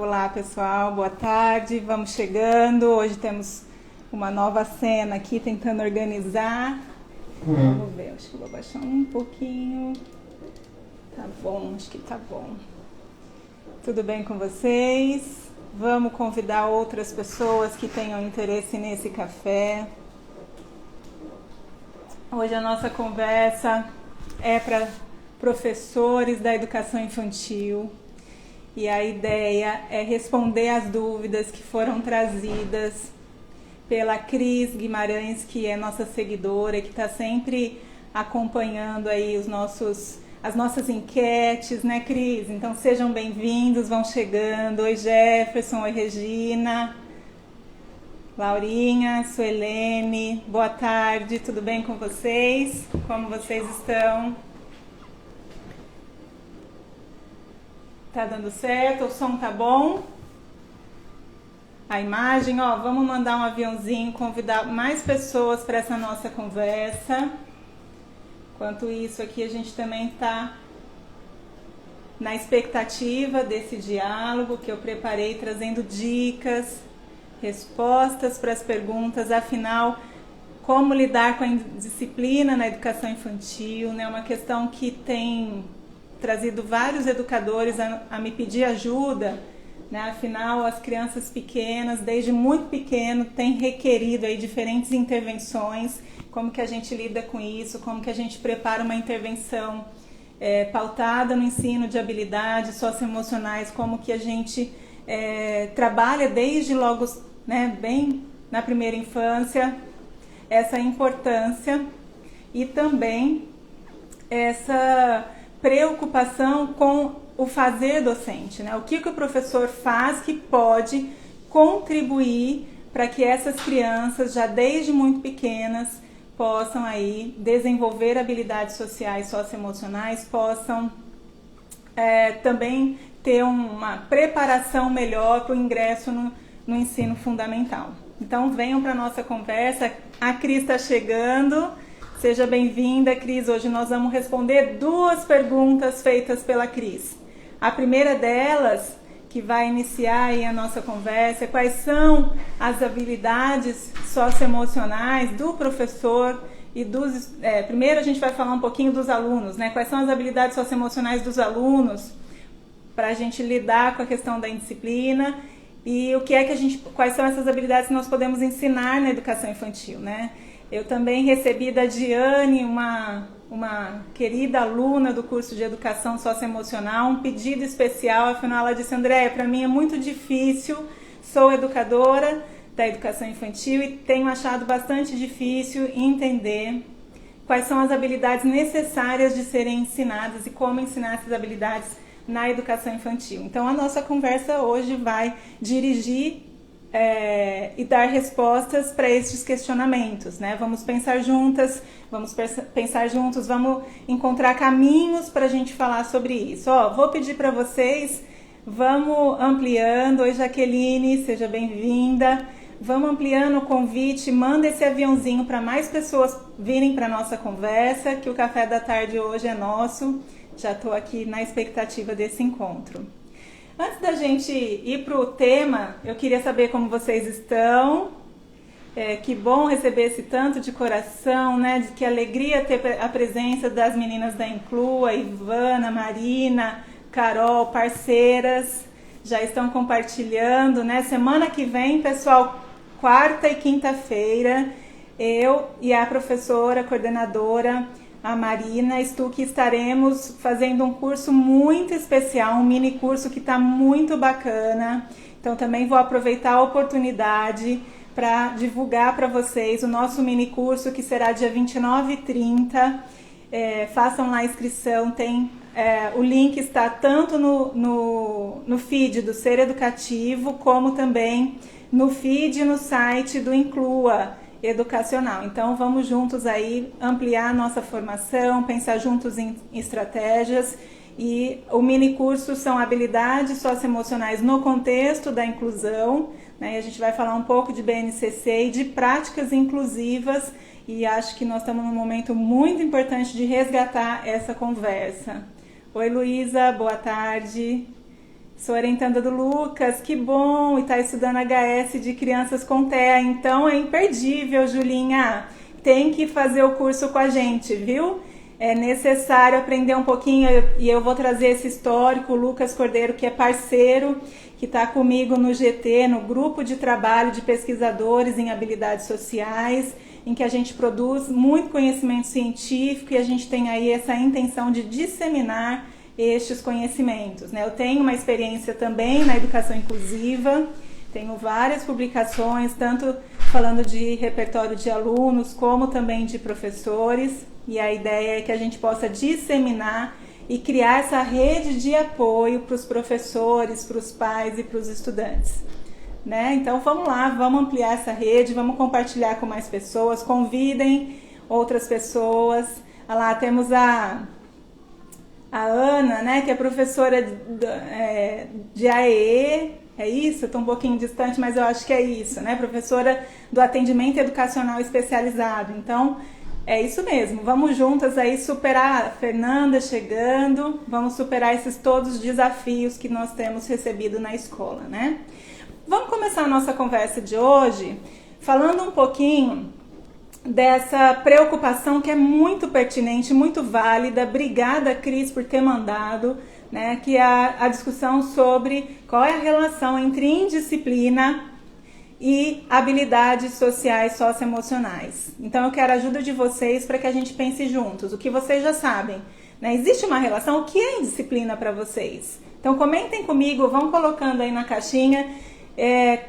Olá pessoal, boa tarde, vamos chegando. Hoje temos uma nova cena aqui tentando organizar. Vamos ver, acho que eu vou baixar um pouquinho. Tá bom, acho que tá bom. Tudo bem com vocês? Vamos convidar outras pessoas que tenham interesse nesse café. Hoje a nossa conversa é para professores da educação infantil. E a ideia é responder às dúvidas que foram trazidas pela Cris Guimarães, que é nossa seguidora, que está sempre acompanhando aí as nossas enquetes, né, Cris? Então sejam bem-vindos, vão chegando. Oi, Jefferson, oi, Regina, Laurinha, Suelene, boa tarde, tudo bem com vocês? Como vocês estão? Tá dando certo? O som tá bom? A imagem, ó, vamos mandar um aviãozinho, convidar mais pessoas para essa nossa conversa. Enquanto isso aqui a gente também tá na expectativa desse diálogo que eu preparei, trazendo dicas, respostas para as perguntas. Afinal, como lidar com a indisciplina na educação infantil, né? Uma questão que tem trazido vários educadores a me pedir ajuda, né? Afinal, as crianças pequenas, desde muito pequeno, têm requerido aí diferentes intervenções. Como que a gente lida com isso? Como que a gente prepara uma intervenção pautada no ensino de habilidades socioemocionais? Como que a gente trabalha desde logo, né, bem na primeira infância, essa importância e também essa preocupação com o fazer docente, né? O que o professor faz que pode contribuir para que essas crianças, já desde muito pequenas, possam aí desenvolver habilidades sociais, socioemocionais, possam também ter uma preparação melhor para o ingresso no ensino fundamental. Então venham para a nossa conversa, a Cris está chegando. Seja bem-vinda, Cris. Hoje nós vamos responder duas perguntas feitas pela Cris. A primeira delas, que vai iniciar aí a nossa conversa, é quais são as habilidades socioemocionais do professor e dos... primeiro a gente vai falar um pouquinho dos alunos, né? Quais são as habilidades socioemocionais dos alunos para a gente lidar com a questão da indisciplina e o que é que quais são essas habilidades que nós podemos ensinar na educação infantil, né? Eu também recebi da Diane, uma querida aluna do curso de Educação Socioemocional, um pedido especial. Afinal, ela disse: Andréia, para mim é muito difícil, sou educadora da educação infantil e tenho achado bastante difícil entender quais são as habilidades necessárias de serem ensinadas e como ensinar essas habilidades na educação infantil. Então, a nossa conversa hoje vai dirigir e dar respostas para esses questionamentos, né? Vamos pensar juntas, vamos pensar juntos, vamos encontrar caminhos para a gente falar sobre isso. Ó, vou pedir para vocês, vamos ampliando. Oi, Jaqueline, seja bem-vinda. Vamos ampliando o convite, manda esse aviãozinho para mais pessoas virem para a nossa conversa, que o café da tarde hoje é nosso. Já estou aqui na expectativa desse encontro. Antes da gente ir para o tema, eu queria saber como vocês estão. Que bom receber esse tanto de coração, né? Que alegria ter a presença das meninas da Inclua, Ivana, Marina, Carol, parceiras. Já estão compartilhando, né? Semana que vem, pessoal, quarta e quinta-feira, eu e a professora, coordenadora, a Marina Stuck, estaremos fazendo um curso muito especial, um mini curso que está muito bacana. Então também vou aproveitar a oportunidade para divulgar para vocês o nosso mini curso, que será dia 29 e 30. Façam lá a inscrição, o link está tanto no feed do Ser Educativo, como também no feed e no site do Inclua Educacional. Então vamos juntos aí ampliar a nossa formação, pensar juntos em estratégias. E o mini curso são habilidades socioemocionais no contexto da inclusão, né? E a gente vai falar um pouco de BNCC e de práticas inclusivas, e acho que nós estamos num momento muito importante de resgatar essa conversa. Oi, Luísa, boa tarde. Sou orientanda do Lucas, que bom! E está estudando HS de crianças com TEA, então é imperdível, Julinha. Tem que fazer o curso com a gente, viu? É necessário aprender um pouquinho e eu vou trazer esse histórico. O Lucas Cordeiro, que é parceiro, que está comigo no GT, no grupo de trabalho de pesquisadores em habilidades sociais, em que a gente produz muito conhecimento científico e a gente tem aí essa intenção de disseminar estes conhecimentos, né? Eu tenho uma experiência também na educação inclusiva, tenho várias publicações, tanto falando de repertório de alunos, como também de professores, e a ideia é que a gente possa disseminar e criar essa rede de apoio para os professores, para os pais e para os estudantes, né? Então vamos lá, vamos ampliar essa rede, vamos compartilhar com mais pessoas, convidem outras pessoas. Olha lá, temos a Ana, né, que é professora de AEE, é isso? Eu estou um pouquinho distante, mas eu acho que é isso, né? Professora do atendimento educacional especializado. Então, é isso mesmo, vamos juntas aí superar a Fernanda chegando, vamos superar esses todos os desafios que nós temos recebido na escola, né? Vamos começar a nossa conversa de hoje falando um pouquinho dessa preocupação que é muito pertinente, muito válida. Obrigada, Cris, por ter mandado, né, que é a discussão sobre qual é a relação entre indisciplina e habilidades sociais socioemocionais. Então eu quero a ajuda de vocês para que a gente pense juntos. O que vocês já sabem, né? Existe uma relação? O que é indisciplina para vocês? Então comentem comigo, vão colocando aí na caixinha.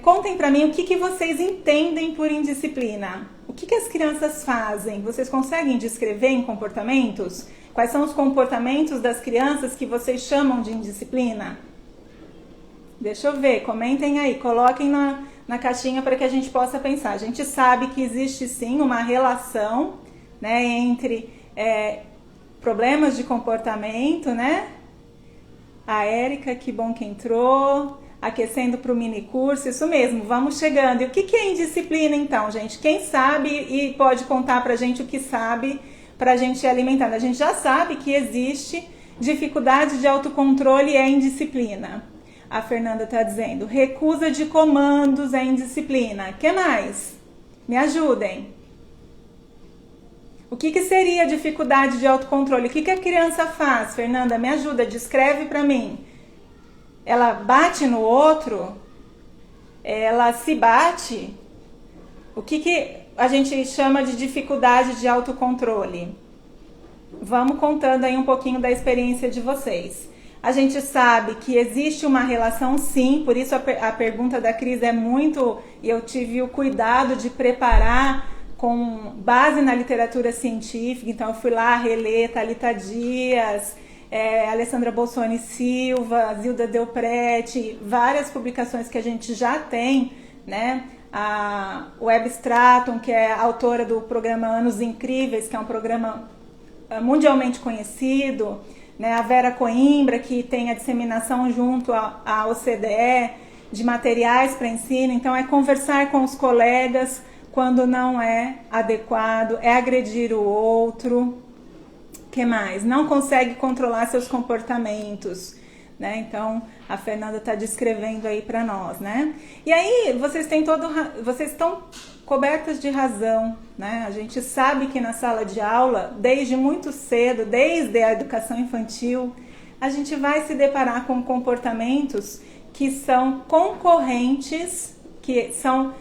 Contem para mim o que vocês entendem por indisciplina. O que as crianças fazem? Vocês conseguem descrever em comportamentos? Quais são os comportamentos das crianças que vocês chamam de indisciplina? Deixa eu ver, comentem aí, coloquem na caixinha para que a gente possa pensar. A gente sabe que existe sim uma relação, né, entre problemas de comportamento, né? A Érica, que bom que entrou. Aquecendo para o mini curso, isso mesmo, vamos chegando. E o que é indisciplina então, gente? Quem sabe e pode contar para a gente o que sabe para a gente ir alimentando? A gente já sabe que existe dificuldade de autocontrole e é indisciplina. A Fernanda está dizendo, recusa de comandos é indisciplina. O que mais? Me ajudem. O que seria dificuldade de autocontrole? O que a criança faz? Fernanda, me ajuda, descreve para mim. Ela bate no outro? Ela se bate? O que a gente chama de dificuldade de autocontrole? Vamos contando aí um pouquinho da experiência de vocês. A gente sabe que existe uma relação sim, por isso a pergunta da Cris é muito... E eu tive o cuidado de preparar com base na literatura científica, então eu fui lá reler Thalita Dias... Alessandra Bolsoni Silva, Zilda Delprete, várias publicações que a gente já tem, né? A Web Stratton, que é autora do programa Anos Incríveis, que é um programa mundialmente conhecido, né? A Vera Coimbra, que tem a disseminação junto à OCDE de materiais para ensino. Então é conversar com os colegas quando não é adequado, é agredir o outro. Que mais? Não consegue controlar seus comportamentos, né? Então a Fernanda está descrevendo aí para nós, né? E aí vocês estão cobertas de razão, né? A gente sabe que na sala de aula, desde muito cedo, desde a educação infantil, a gente vai se deparar com comportamentos que são concorrentes, que são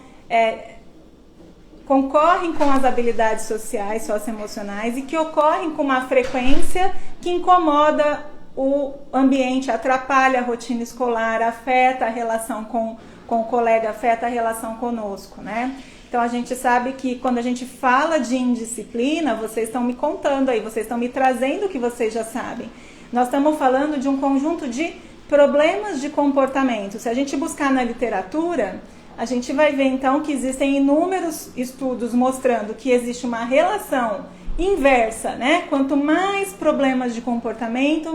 concorrem com as habilidades sociais, socioemocionais e que ocorrem com uma frequência que incomoda o ambiente, atrapalha a rotina escolar, afeta a relação com o colega, afeta a relação conosco, né? Então a gente sabe que quando a gente fala de indisciplina, vocês estão me contando aí, vocês estão me trazendo o que vocês já sabem. Nós estamos falando de um conjunto de problemas de comportamento. Se a gente buscar na literatura, a gente vai ver então que existem inúmeros estudos mostrando que existe uma relação inversa, né? Quanto mais problemas de comportamento,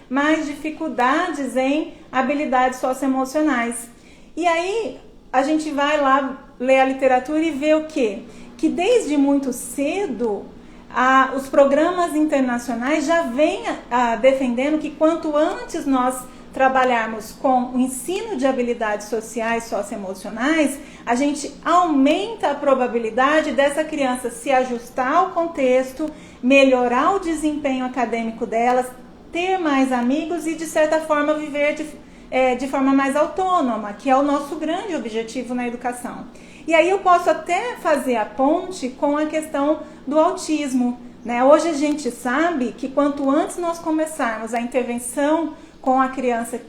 mais dificuldades em habilidades socioemocionais. E aí a gente vai lá ler a literatura e ver o quê? Que desde muito cedo os programas internacionais já vêm defendendo que quanto antes nós trabalharmos com o ensino de habilidades sociais, socioemocionais, a gente aumenta a probabilidade dessa criança se ajustar ao contexto, melhorar o desempenho acadêmico delas, ter mais amigos e, de certa forma, viver de forma mais autônoma, que é o nosso grande objetivo na educação. E aí eu posso até fazer a ponte com a questão do autismo, né? Hoje a gente sabe que quanto antes nós começarmos a intervenção com a criança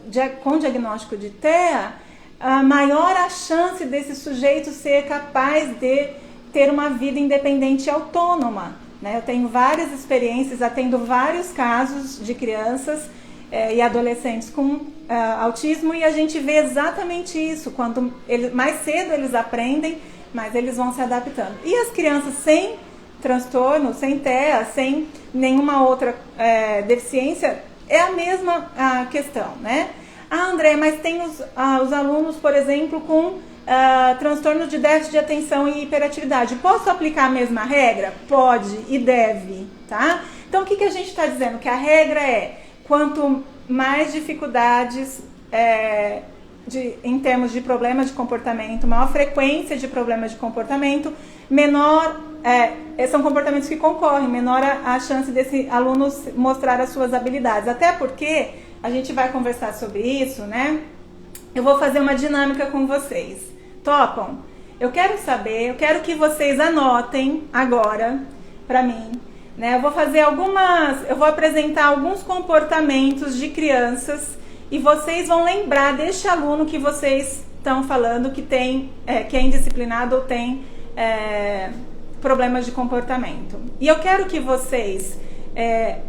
com diagnóstico de TEA, maior a chance desse sujeito ser capaz de ter uma vida independente e autônoma, né? Eu tenho várias experiências, atendo vários casos de crianças e adolescentes com autismo, e a gente vê exatamente isso. Quanto mais cedo eles aprendem, mais eles vão se adaptando. E as crianças sem transtorno, sem TEA, sem nenhuma outra deficiência, é a mesma questão, né? André, mas tem os alunos, por exemplo, com transtorno de déficit de atenção e hiperatividade. Posso aplicar a mesma regra? Pode e deve, tá? Então, o que a gente está dizendo? Que a regra é, quanto mais dificuldades em termos de problemas de comportamento, maior frequência de problemas de comportamento, menor, são comportamentos que concorrem, menor a chance desse aluno mostrar as suas habilidades. Até porque a gente vai conversar sobre isso, né? Eu vou fazer uma dinâmica com vocês. Topam? Eu quero que vocês anotem agora para mim, né? Eu vou apresentar alguns comportamentos de crianças e vocês vão lembrar deste aluno que vocês estão falando que é indisciplinado ou tem problemas de comportamento. E eu quero que vocês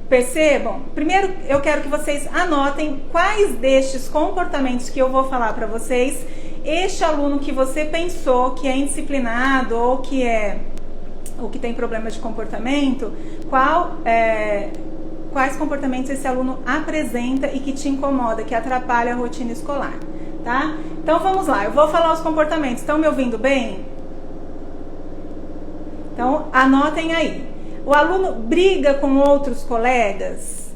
percebam, primeiro eu quero que vocês anotem quais destes comportamentos que eu vou falar para vocês, este aluno que você pensou que é indisciplinado ou que tem problemas de comportamento, quais comportamentos esse aluno apresenta e que te incomoda, que atrapalha a rotina escolar, tá? Então vamos lá, eu vou falar os comportamentos. Estão me ouvindo bem? Então anotem aí. O aluno briga com outros colegas?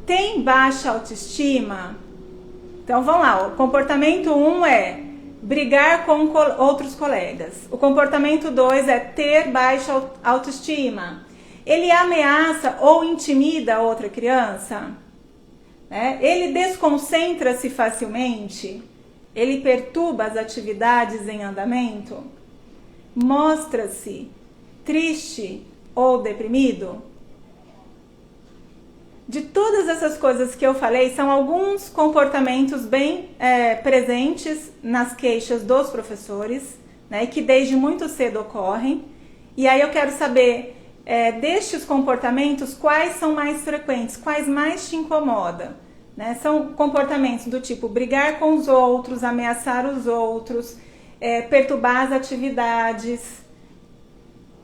Tem baixa autoestima? Então vamos lá, o comportamento 1 é brigar com outros colegas. O comportamento 2 é ter baixa autoestima. Ele ameaça ou intimida a outra criança? Ele desconcentra-se facilmente? Ele perturba as atividades em andamento? Mostra-se triste ou deprimido? De todas essas coisas que eu falei, são alguns comportamentos bem presentes nas queixas dos professores, né, que desde muito cedo ocorrem. E aí eu quero saber, destes comportamentos, quais são mais frequentes, quais mais te incomodam, né? São comportamentos do tipo brigar com os outros, ameaçar os outros, perturbar as atividades,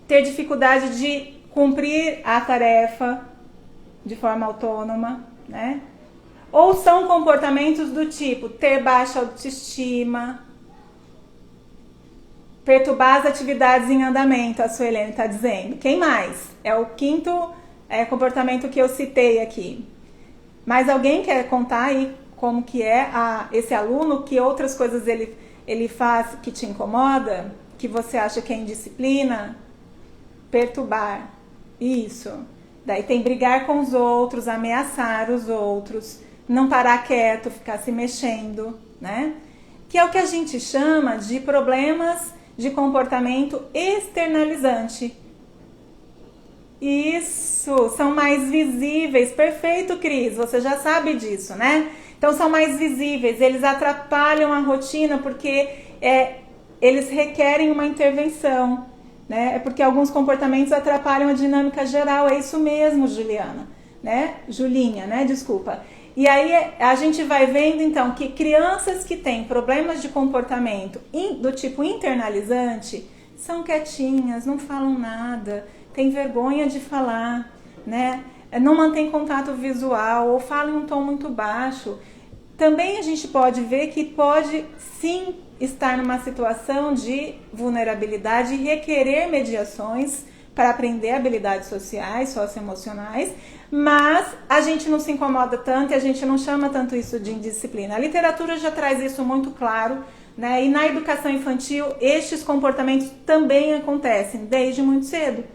ter dificuldade de cumprir a tarefa de forma autônoma, né? Ou são comportamentos do tipo ter baixa autoestima, perturbar as atividades em andamento, a Suelene está dizendo. Quem mais? É o quinto comportamento que eu citei aqui. Mas alguém quer contar aí como que é esse aluno, que outras coisas ele faz que te incomoda, que você acha que é indisciplina? Perturbar. Isso. Daí tem brigar com os outros, ameaçar os outros, não parar quieto, ficar se mexendo, né? Que é o que a gente chama de problemas de comportamento externalizante. Isso, são mais visíveis. Perfeito, Cris, você já sabe disso, né? Então são mais visíveis, eles atrapalham a rotina porque eles requerem uma intervenção, né? É porque alguns comportamentos atrapalham a dinâmica geral, é isso mesmo, Juliana, né? Julinha, né? Desculpa. E aí a gente vai vendo então que crianças que têm problemas de comportamento do tipo internalizante são quietinhas, não falam nada, têm vergonha de falar, né? Não mantém contato visual ou falam em um tom muito baixo. Também a gente pode ver que pode sim estar numa situação de vulnerabilidade e requerer mediações para aprender habilidades sociais, socioemocionais, mas a gente não se incomoda tanto e a gente não chama tanto isso de indisciplina. A literatura já traz isso muito claro, né? E na educação infantil, estes comportamentos também acontecem desde muito cedo.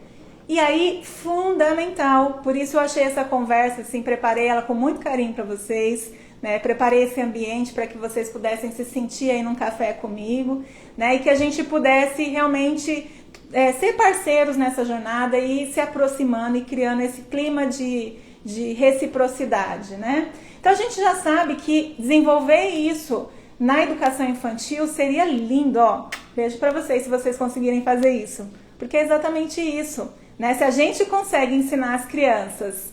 E aí, fundamental, por isso eu achei essa conversa, assim, preparei ela com muito carinho para vocês, né? Preparei esse ambiente para que vocês pudessem se sentir aí num café comigo, né? E que a gente pudesse realmente ser parceiros nessa jornada e se aproximando e criando esse clima de reciprocidade, né? Então a gente já sabe que desenvolver isso na educação infantil seria lindo, ó. Beijo para vocês se vocês conseguirem fazer isso, porque é exatamente isso, né? Se a gente consegue ensinar as crianças,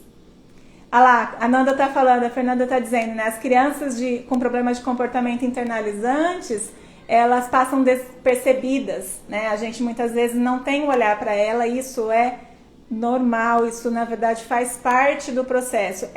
lá, a Nanda tá falando, a Fernanda tá dizendo, né? As crianças com problemas de comportamento internalizantes, elas passam despercebidas, né? A gente muitas vezes não tem um olhar para ela, isso é normal, isso na verdade faz parte do processo.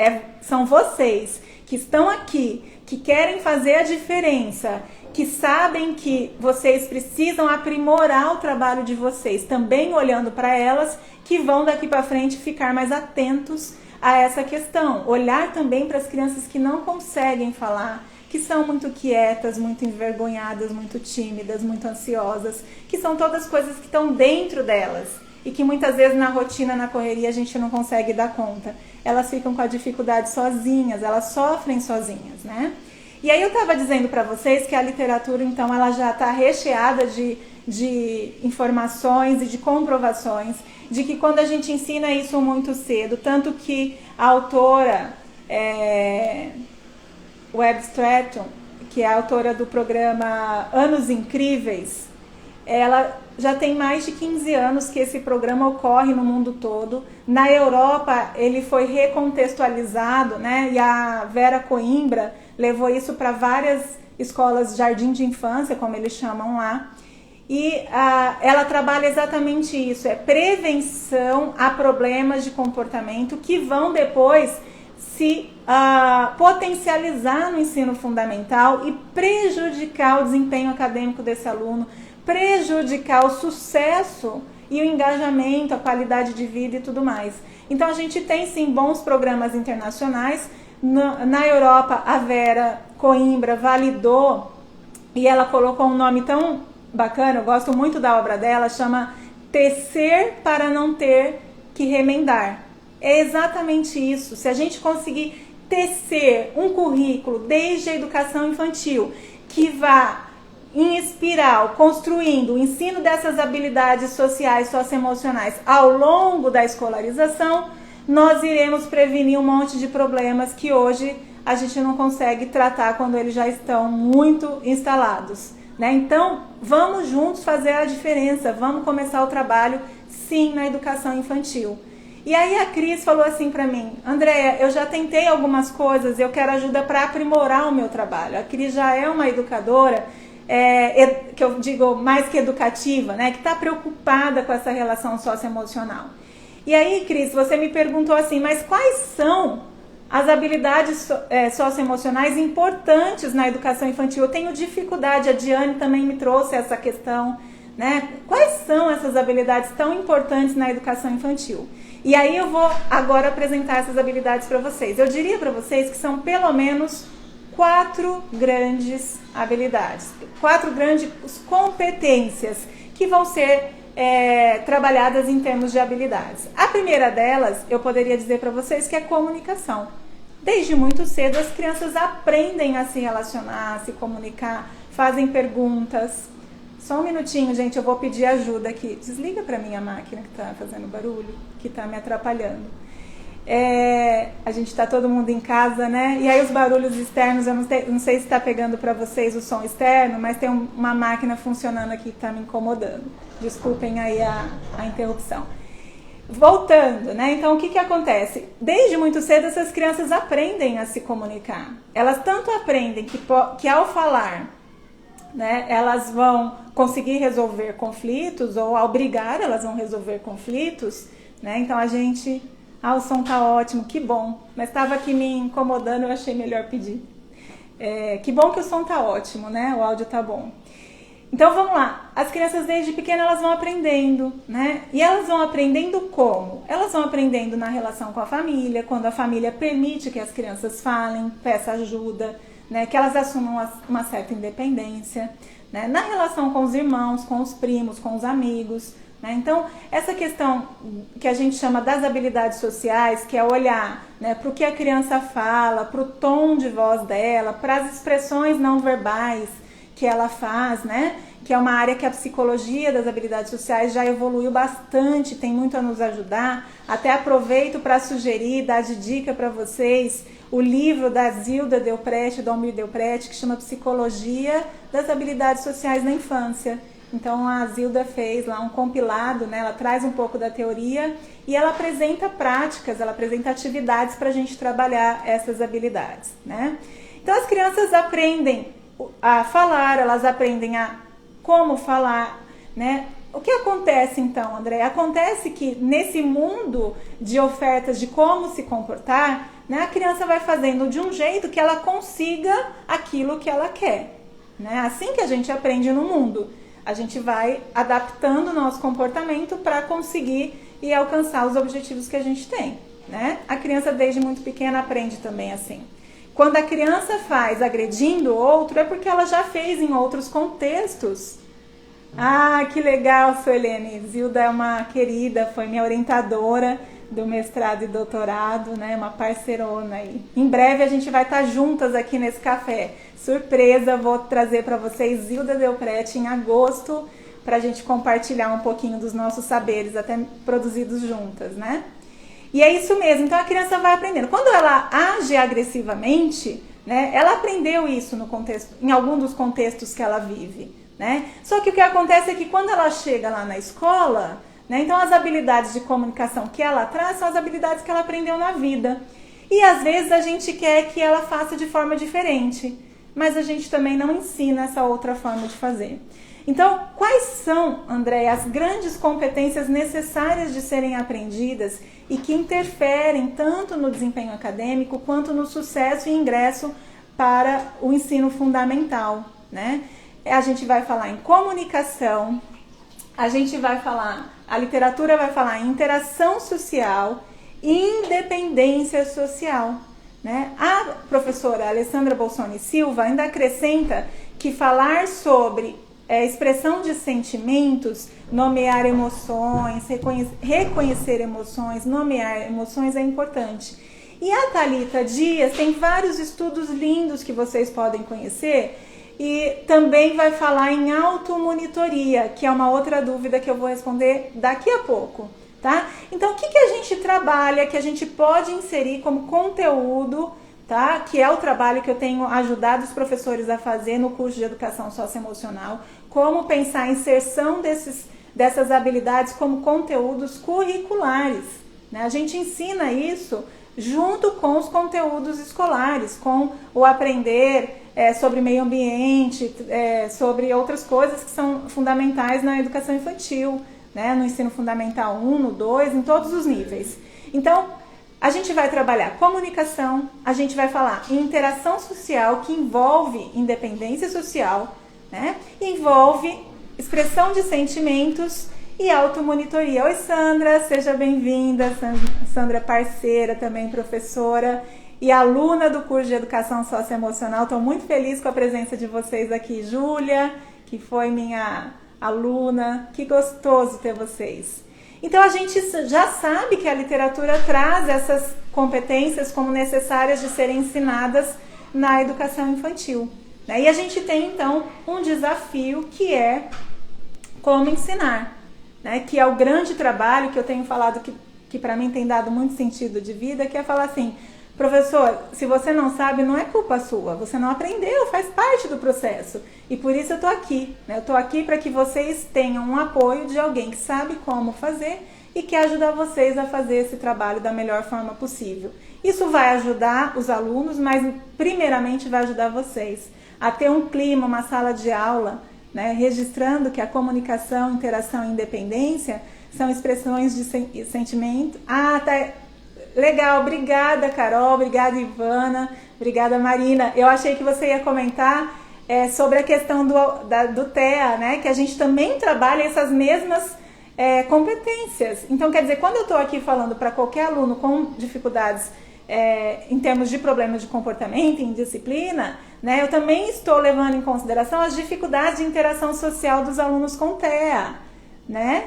São vocês que estão aqui, que querem fazer a diferença, que sabem que vocês precisam aprimorar o trabalho de vocês, também olhando para elas, que vão daqui para frente ficar mais atentos a essa questão. Olhar também para as crianças que não conseguem falar, que são muito quietas, muito envergonhadas, muito tímidas, muito ansiosas, que são todas coisas que estão dentro delas e que muitas vezes na rotina, na correria, a gente não consegue dar conta. Elas ficam com a dificuldade sozinhas, elas sofrem sozinhas, né? E aí eu estava dizendo para vocês que a literatura, então, ela já está recheada de informações e de comprovações de que quando a gente ensina isso muito cedo, tanto que a autora Webb Stratton, que é a autora do programa Anos Incríveis, ela já tem mais de 15 anos que esse programa ocorre no mundo todo. Na Europa ele foi recontextualizado, né? E a Vera Coimbra levou isso para várias escolas de jardim de infância, como eles chamam lá. E ela trabalha exatamente isso, é prevenção a problemas de comportamento que vão depois se potencializar no ensino fundamental e prejudicar o desempenho acadêmico desse aluno, prejudicar o sucesso e o engajamento, a qualidade de vida e tudo mais. Então a gente tem sim bons programas internacionais. Na Europa, a Vera Coimbra validou e ela colocou um nome tão bacana, eu gosto muito da obra dela, chama Tecer para não ter que remendar. É exatamente isso. Se a gente conseguir tecer um currículo desde a educação infantil que vá em espiral, construindo o ensino dessas habilidades sociais, socioemocionais ao longo da escolarização, nós iremos prevenir um monte de problemas que hoje a gente não consegue tratar quando eles já estão muito instalados, né? Então, vamos juntos fazer a diferença, vamos começar o trabalho, sim, na educação infantil. E aí a Cris falou assim para mim, Andréia, eu já tentei algumas coisas, eu quero ajuda para aprimorar o meu trabalho. A Cris já é uma educadora, que eu digo mais que educativa, né, que está preocupada com essa relação socioemocional. E aí, Cris, você me perguntou assim, mas quais são as habilidades socioemocionais importantes na educação infantil? Eu tenho dificuldade, a Diane também me trouxe essa questão, né? Quais são essas habilidades tão importantes na educação infantil? E aí eu vou agora apresentar essas habilidades para vocês. Eu diria para vocês que são pelo menos 4 grandes habilidades, 4 grandes competências que vão ser trabalhadas em termos de habilidades. A primeira delas, eu poderia dizer para vocês que é comunicação. Desde muito cedo as crianças aprendem a se relacionar, a se comunicar, fazem perguntas. Só um minutinho, gente, eu vou pedir ajuda aqui. Desliga para mim a máquina que está fazendo barulho, que está me atrapalhando. A gente está todo mundo em casa, né? E aí os barulhos externos, eu não sei se está pegando para vocês o som externo, mas tem uma máquina funcionando aqui que está me incomodando. Desculpem aí a interrupção. Voltando, né? Então o que acontece? Desde muito cedo essas crianças aprendem a se comunicar. Elas tanto aprendem que ao falar, né, elas vão conseguir resolver conflitos, ou ao brigar elas vão resolver conflitos, né? Então a gente... o som tá ótimo, que bom. Mas estava aqui me incomodando, eu achei melhor pedir. Que bom que o som tá ótimo, né? O áudio tá bom. Então vamos lá, as crianças desde pequenas elas vão aprendendo, né? E elas vão aprendendo como? Elas vão aprendendo na relação com a família, quando a família permite que as crianças falem, peça ajuda, né? Que elas assumam uma certa independência, né? Na relação com os irmãos, com os primos, com os amigos, né? Então essa questão que a gente chama das habilidades sociais, que é olhar, né, para o que a criança fala, para o tom de voz dela, para as expressões não verbais que ela faz, né? Que é uma área que a psicologia das habilidades sociais já evoluiu bastante, tem muito a nos ajudar. Até aproveito para sugerir, dar de dica para vocês, o livro da Zilda Delprete, do Almir Delprete, que chama Psicologia das Habilidades Sociais na Infância. Então a Zilda fez lá um compilado, né? Ela traz um pouco da teoria e ela apresenta práticas, ela apresenta atividades para a gente trabalhar essas habilidades, né? Então as crianças aprendem a falar, elas aprendem a como falar, né? O que acontece então, André? Acontece que nesse mundo de ofertas de como se comportar, né, a criança vai fazendo de um jeito que ela consiga aquilo que ela quer, né? Assim que a gente aprende no mundo, a gente vai adaptando o nosso comportamento para conseguir e alcançar os objetivos que a gente tem, né? A criança desde muito pequena aprende também assim. Quando a criança faz agredindo o outro, é porque ela já fez em outros contextos. Ah, que legal, Suelene. Zilda é uma querida, foi minha orientadora do mestrado e doutorado, né? Uma parceirona aí. Em breve a gente vai estar juntas aqui nesse café. Surpresa, vou trazer para vocês Zilda Delprete em agosto, para a gente compartilhar um pouquinho dos nossos saberes, até produzidos juntas, né? E é isso mesmo, então a criança vai aprendendo. Quando ela age agressivamente, né, ela aprendeu isso no contexto, em algum dos contextos que ela vive, né? Só que o que acontece é que quando ela chega lá na escola, né, então as habilidades de comunicação que ela traz são as habilidades que ela aprendeu na vida. E às vezes a gente quer que ela faça de forma diferente, mas a gente também não ensina essa outra forma de fazer. Então, quais são, André, as grandes competências necessárias de serem aprendidas e que interferem tanto no desempenho acadêmico quanto no sucesso e ingresso para o ensino fundamental, né? A gente vai falar em comunicação, a gente vai falar, a literatura vai falar em interação social e independência social, né? A professora Alessandra Bolsoni Silva ainda acrescenta que falar sobre expressão de sentimentos, nomear emoções, reconhecer emoções, nomear emoções é importante. E a Thalita Dias tem vários estudos lindos que vocês podem conhecer e também vai falar em automonitoria, que é uma outra dúvida que eu vou responder daqui a pouco, tá? Então, o que a gente trabalha, que a gente pode inserir como conteúdo, tá? Que é o trabalho que eu tenho ajudado os professores a fazer no curso de Educação Socioemocional, como pensar a inserção dessas habilidades como conteúdos curriculares, né? A gente ensina isso junto com os conteúdos escolares, com o aprender sobre meio ambiente, sobre outras coisas que são fundamentais na educação infantil, né? No ensino fundamental 1, no 2, em todos os níveis. Então, a gente vai trabalhar comunicação, a gente vai falar em interação social, que envolve independência social, né? Envolve expressão de sentimentos e automonitoria. Oi, Sandra, seja bem-vinda. Sandra é parceira, também professora e aluna do curso de Educação Socioemocional. Estou muito feliz com a presença de vocês aqui. Júlia, que foi minha aluna, que gostoso ter vocês. Então a gente já sabe que a literatura traz essas competências como necessárias de serem ensinadas na educação infantil, né? E a gente tem então um desafio que é como ensinar, né? Que é o grande trabalho que eu tenho falado que para mim tem dado muito sentido de vida, que é falar assim: professor, se você não sabe, não é culpa sua, você não aprendeu, faz parte do processo. E por isso eu estou aqui, né? Eu estou aqui para que vocês tenham um apoio de alguém que sabe como fazer e que ajudar vocês a fazer esse trabalho da melhor forma possível. Isso vai ajudar os alunos, mas primeiramente vai ajudar vocês a ter um clima, uma sala de aula, né? Registrando que a comunicação, interação e independência são expressões de sentimento. Ah, tá. Legal, obrigada, Carol, obrigada, Ivana, obrigada, Marina. Eu achei que você ia comentar sobre a questão do TEA, né? Que a gente também trabalha essas mesmas competências. Então, quer dizer, quando eu estou aqui falando para qualquer aluno com dificuldades em termos de problemas de comportamento, em disciplina, né, eu também estou levando em consideração as dificuldades de interação social dos alunos com TEA, né?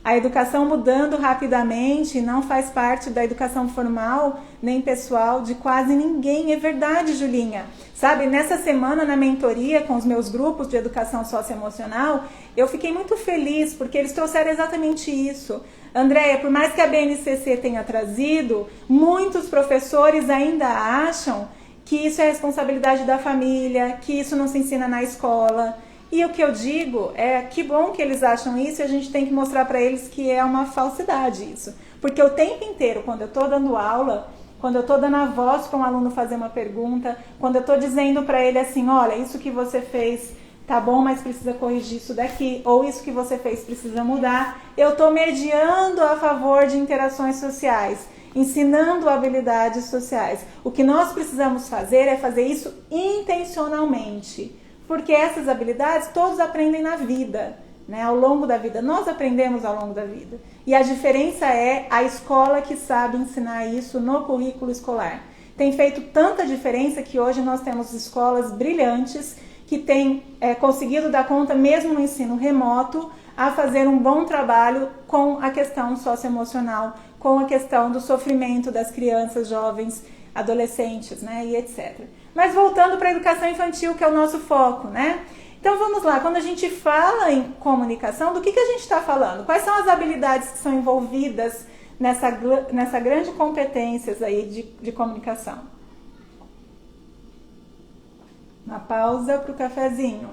A educação mudando rapidamente não faz parte da educação formal nem pessoal de quase ninguém. É verdade, Julinha. Sabe, nessa semana na mentoria com os meus grupos de educação socioemocional, eu fiquei muito feliz porque eles trouxeram exatamente isso. Andréia, por mais que a BNCC tenha trazido, muitos professores ainda acham que isso é responsabilidade da família, que isso não se ensina na escola. E o que eu digo é que bom que eles acham isso e a gente tem que mostrar para eles que é uma falsidade isso. Porque o tempo inteiro, quando eu estou dando aula, quando eu estou dando a voz para um aluno fazer uma pergunta, quando eu estou dizendo para ele assim, olha, isso que você fez tá bom, mas precisa corrigir isso daqui, ou isso que você fez precisa mudar, eu estou mediando a favor de interações sociais, ensinando habilidades sociais. O que nós precisamos fazer é fazer isso intencionalmente. Porque essas habilidades todos aprendem na vida, né? Ao longo da vida. Nós aprendemos ao longo da vida. E a diferença é a escola que sabe ensinar isso no currículo escolar. Tem feito tanta diferença que hoje nós temos escolas brilhantes que têm conseguido dar conta, mesmo no ensino remoto, a fazer um bom trabalho com a questão socioemocional, com a questão do sofrimento das crianças, jovens, adolescentes, né? E etc. Mas voltando para a educação infantil, que é o nosso foco, né? Então vamos lá, quando a gente fala em comunicação, do que a gente está falando? Quais são as habilidades que são envolvidas nessa grande competências aí de comunicação? Uma pausa para o cafezinho.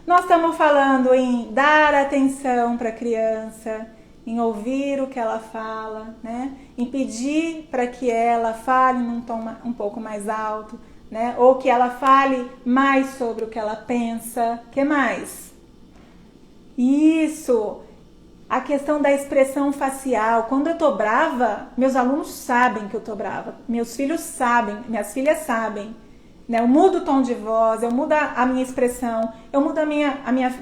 Nós estamos falando em dar atenção para a criança, em ouvir o que ela fala, né? Em pedir para que ela fale num tom um pouco mais alto, né? Ou que ela fale mais sobre o que ela pensa. O que mais? Isso! A questão da expressão facial. Quando eu tô brava, meus alunos sabem que eu tô brava. Meus filhos sabem, minhas filhas sabem. Né? Eu mudo o tom de voz, eu mudo a minha expressão, eu mudo a minha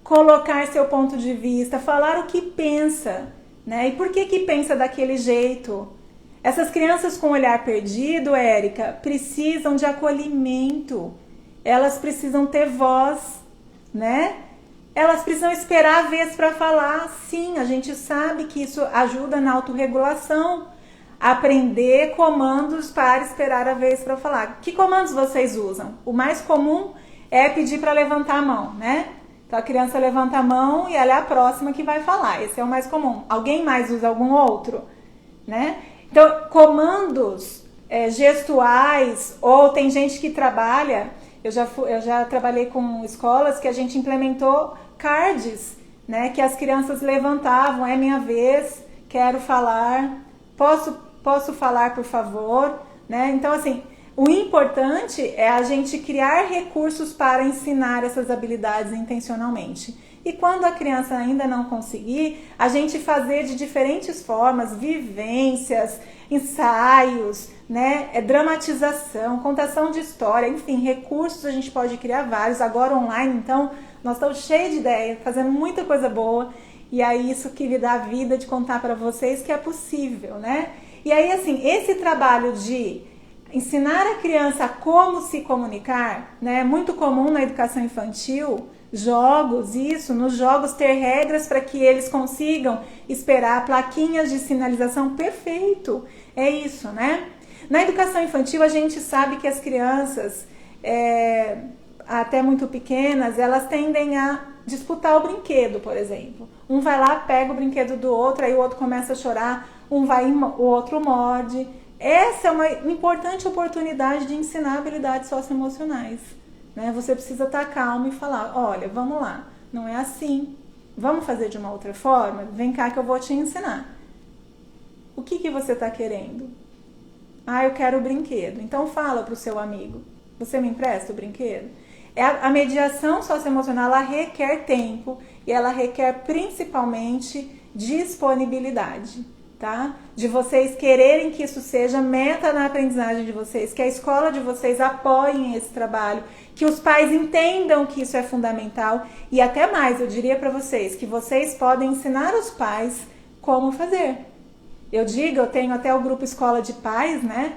colocar seu ponto de vista, falar o que pensa, né? E por que pensa daquele jeito? Essas crianças com o olhar perdido, Érica, precisam de acolhimento. Elas precisam ter voz, né? Elas precisam esperar a vez para falar. Sim, a gente sabe que isso ajuda na autorregulação. Aprender comandos para esperar a vez para falar. Que comandos vocês usam? O mais comum é pedir para levantar a mão, né? Então a criança levanta a mão e ela é a próxima que vai falar. Esse é o mais comum. Alguém mais usa algum outro? Né? Então, comandos gestuais, ou tem gente que trabalha, eu já trabalhei com escolas que a gente implementou cards, né? Que as crianças levantavam, é minha vez, quero falar, posso falar, por favor, né? Então, assim, o importante é a gente criar recursos para ensinar essas habilidades intencionalmente. E quando a criança ainda não conseguir, a gente fazer de diferentes formas, vivências, ensaios, né? Dramatização, contação de história, enfim, recursos a gente pode criar vários. Agora online, então, nós estamos cheios de ideias, fazendo muita coisa boa. E aí isso que me dá a vida de contar para vocês que é possível, né? E aí, assim, esse trabalho de ensinar a criança como se comunicar, né? É muito comum na educação infantil, jogos, nos jogos ter regras para que eles consigam esperar plaquinhas de sinalização. Perfeito, é isso, né? Na educação infantil a gente sabe que as crianças, até muito pequenas, elas tendem a disputar o brinquedo, por exemplo. Um vai lá, pega o brinquedo do outro, aí o outro começa a chorar, o outro morde. Essa é uma importante oportunidade de ensinar habilidades socioemocionais, né? Você precisa estar calmo e falar, olha, vamos lá, não é assim, vamos fazer de uma outra forma? Vem cá que eu vou te ensinar. O que você está querendo? Eu quero o brinquedo. Então fala para o seu amigo, você me empresta o brinquedo? A mediação socioemocional, ela requer tempo e ela requer principalmente disponibilidade. tá? De vocês quererem que isso seja meta na aprendizagem de vocês, que a escola de vocês apoie esse trabalho, que os pais entendam que isso é fundamental e até mais, eu diria para vocês, que vocês podem ensinar os pais como fazer. Eu tenho até o grupo Escola de Pais, né?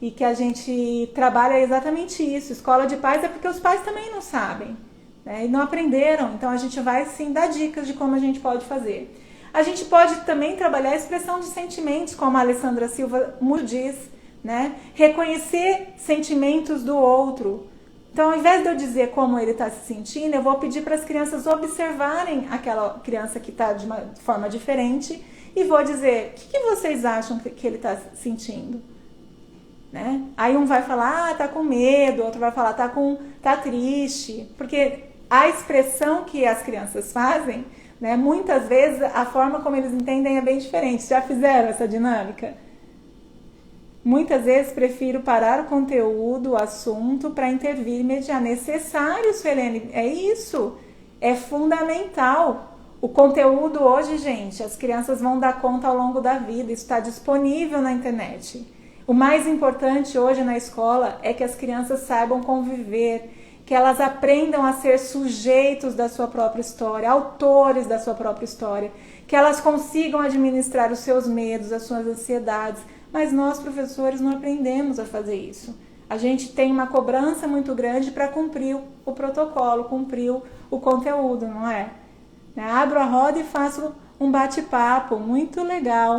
E que a gente trabalha exatamente isso. Escola de Pais é porque os pais também não sabem, né? E não aprenderam, então a gente vai sim dar dicas de como a gente pode fazer. A gente pode também trabalhar a expressão de sentimentos, como a Alessandra Silva muito diz, né? Reconhecer sentimentos do outro. Então, ao invés de eu dizer como ele está se sentindo, eu vou pedir para as crianças observarem aquela criança que está de uma forma diferente e vou dizer, o que vocês acham que ele está sentindo? Né? Aí um vai falar, tá com medo, outro vai falar, tá triste, porque a expressão que as crianças fazem, né, muitas vezes a forma como eles entendem é bem diferente. Já fizeram essa dinâmica? Muitas vezes prefiro parar o conteúdo, o assunto, para intervir e mediar. Necessário, Suelene, é isso, é fundamental. O conteúdo hoje, gente, as crianças vão dar conta ao longo da vida, isso está disponível na internet. O mais importante hoje na escola é que as crianças saibam conviver, que elas aprendam a ser sujeitos da sua própria história, autores da sua própria história, que elas consigam administrar os seus medos, as suas ansiedades. Mas nós, professores, não aprendemos a fazer isso. A gente tem uma cobrança muito grande para cumprir o protocolo, cumprir o conteúdo, não é? Abro a roda e faço um bate-papo muito legal.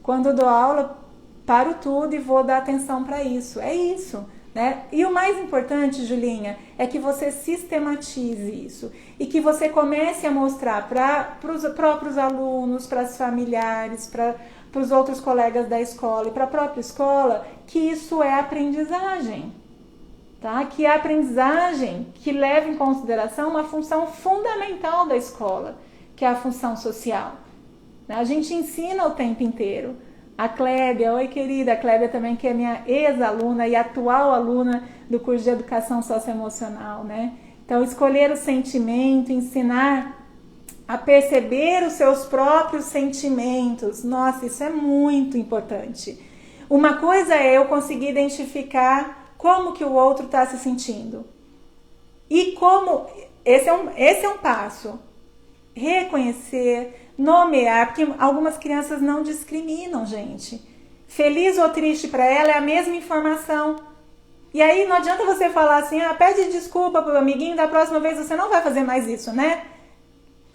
Quando eu dou aula, paro tudo e vou dar atenção para isso. É isso, né? E o mais importante, Julinha, é que você sistematize isso e que você comece a mostrar para os próprios alunos, para os familiares, para os outros colegas da escola e para a própria escola que isso é aprendizagem, tá? Que é aprendizagem que leva em consideração uma função fundamental da escola, que é a função social. A gente ensina o tempo inteiro. A Clébia, oi querida, a Clébia também que é minha ex-aluna e atual aluna do curso de Educação Socioemocional, né? Então, escolher o sentimento, ensinar a perceber os seus próprios sentimentos, nossa, isso é muito importante. Uma coisa é eu conseguir identificar como que o outro está se sentindo. E como, esse é um passo, reconhecer, nomear, porque algumas crianças não discriminam, gente. Feliz ou triste para ela é a mesma informação. E aí não adianta você falar assim, pede desculpa pro amiguinho, da próxima vez você não vai fazer mais isso, né?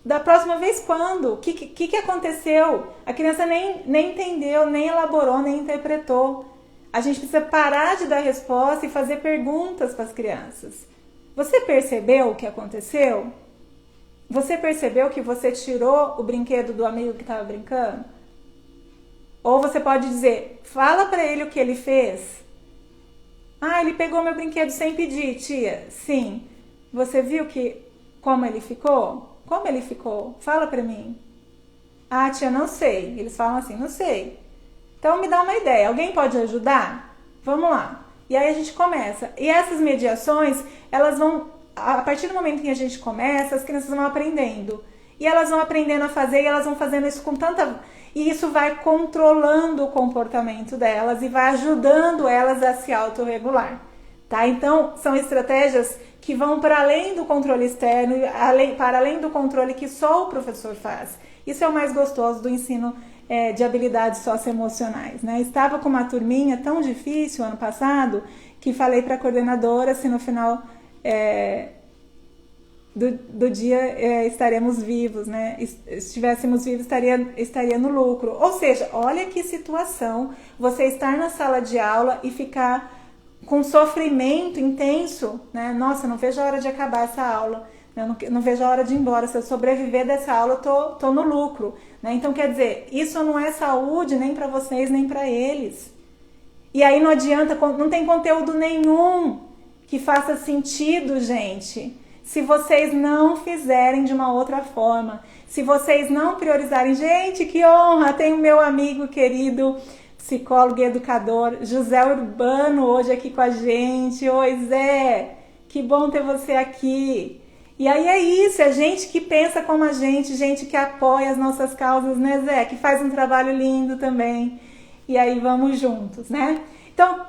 Da próxima vez quando? O que aconteceu? A criança nem entendeu, nem elaborou, nem interpretou. A gente precisa parar de dar resposta e fazer perguntas para as crianças. Você percebeu o que aconteceu? Você percebeu que você tirou o brinquedo do amigo que estava brincando? Ou você pode dizer, fala para ele o que ele fez. Ele pegou meu brinquedo sem pedir, tia. Sim. Você viu como ele ficou? Como ele ficou? Fala para mim. Tia, não sei. Eles falam assim, não sei. Então me dá uma ideia. Alguém pode ajudar? Vamos lá. E aí a gente começa. E essas mediações, elas vão... A partir do momento que a gente começa, as crianças vão aprendendo. E elas vão aprendendo a fazer e elas vão fazendo isso com tanta... E isso vai controlando o comportamento delas e vai ajudando elas a se autorregular. Tá? Então, são estratégias que vão para além do controle externo, para além do controle que só o professor faz. Isso é o mais gostoso do ensino de habilidades socioemocionais, né? Estava com uma turminha tão difícil ano passado que falei para a coordenadora se no final... do dia estaremos vivos, né? Se estivéssemos vivos, estaria no lucro. Ou seja, olha que situação você estar na sala de aula e ficar com sofrimento intenso, né? Nossa, não vejo a hora de acabar essa aula, né? Não vejo a hora de ir embora. Se eu sobreviver dessa aula, eu tô no lucro, né? Então, quer dizer, isso não é saúde nem para vocês, nem para eles. E aí não adianta, não tem conteúdo nenhum que faça sentido, gente, se vocês não fizerem de uma outra forma, se vocês não priorizarem. Gente, que honra, tem o meu amigo querido, psicólogo e educador, José Urbano, hoje aqui com a gente. Oi, Zé, que bom ter você aqui. E aí é isso, é gente que pensa como a gente que apoia as nossas causas, né, Zé? Que faz um trabalho lindo também. E aí vamos juntos, né? Então,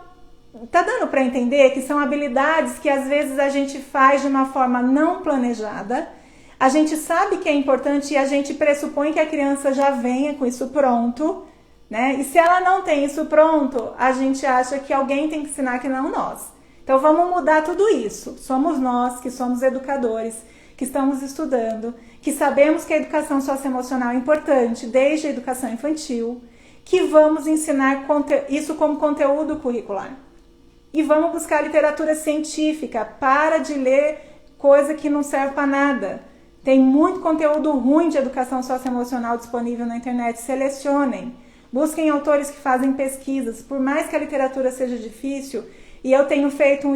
tá dando para entender que são habilidades que às vezes a gente faz de uma forma não planejada. A gente sabe que é importante e a gente pressupõe que a criança já venha com isso pronto, né? E se ela não tem isso pronto, a gente acha que alguém tem que ensinar que não nós. Então vamos mudar tudo isso. Somos nós que somos educadores, que estamos estudando, que sabemos que a educação socioemocional é importante desde a educação infantil, que vamos ensinar isso como conteúdo curricular. E vamos buscar literatura científica, para de ler coisa que não serve para nada. Tem muito conteúdo ruim de educação socioemocional disponível na internet, selecionem. Busquem autores que fazem pesquisas, por mais que a literatura seja difícil, e eu tenho feito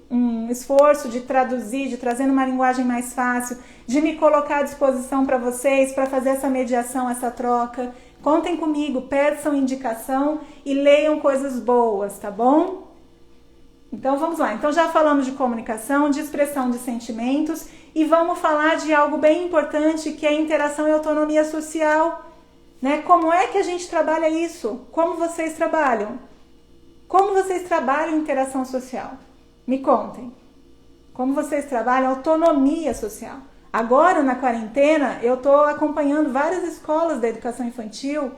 um esforço de traduzir, de trazer uma linguagem mais fácil, de me colocar à disposição para vocês, para fazer essa mediação, essa troca. Contem comigo, peçam indicação e leiam coisas boas, tá bom? Então vamos lá. Então já falamos de comunicação, de expressão de sentimentos e vamos falar de algo bem importante que é a interação e autonomia social, né? Como é que a gente trabalha isso? Como vocês trabalham? Como vocês trabalham interação social? Me contem. Como vocês trabalham autonomia social? Agora, na quarentena, eu estou acompanhando várias escolas da educação infantil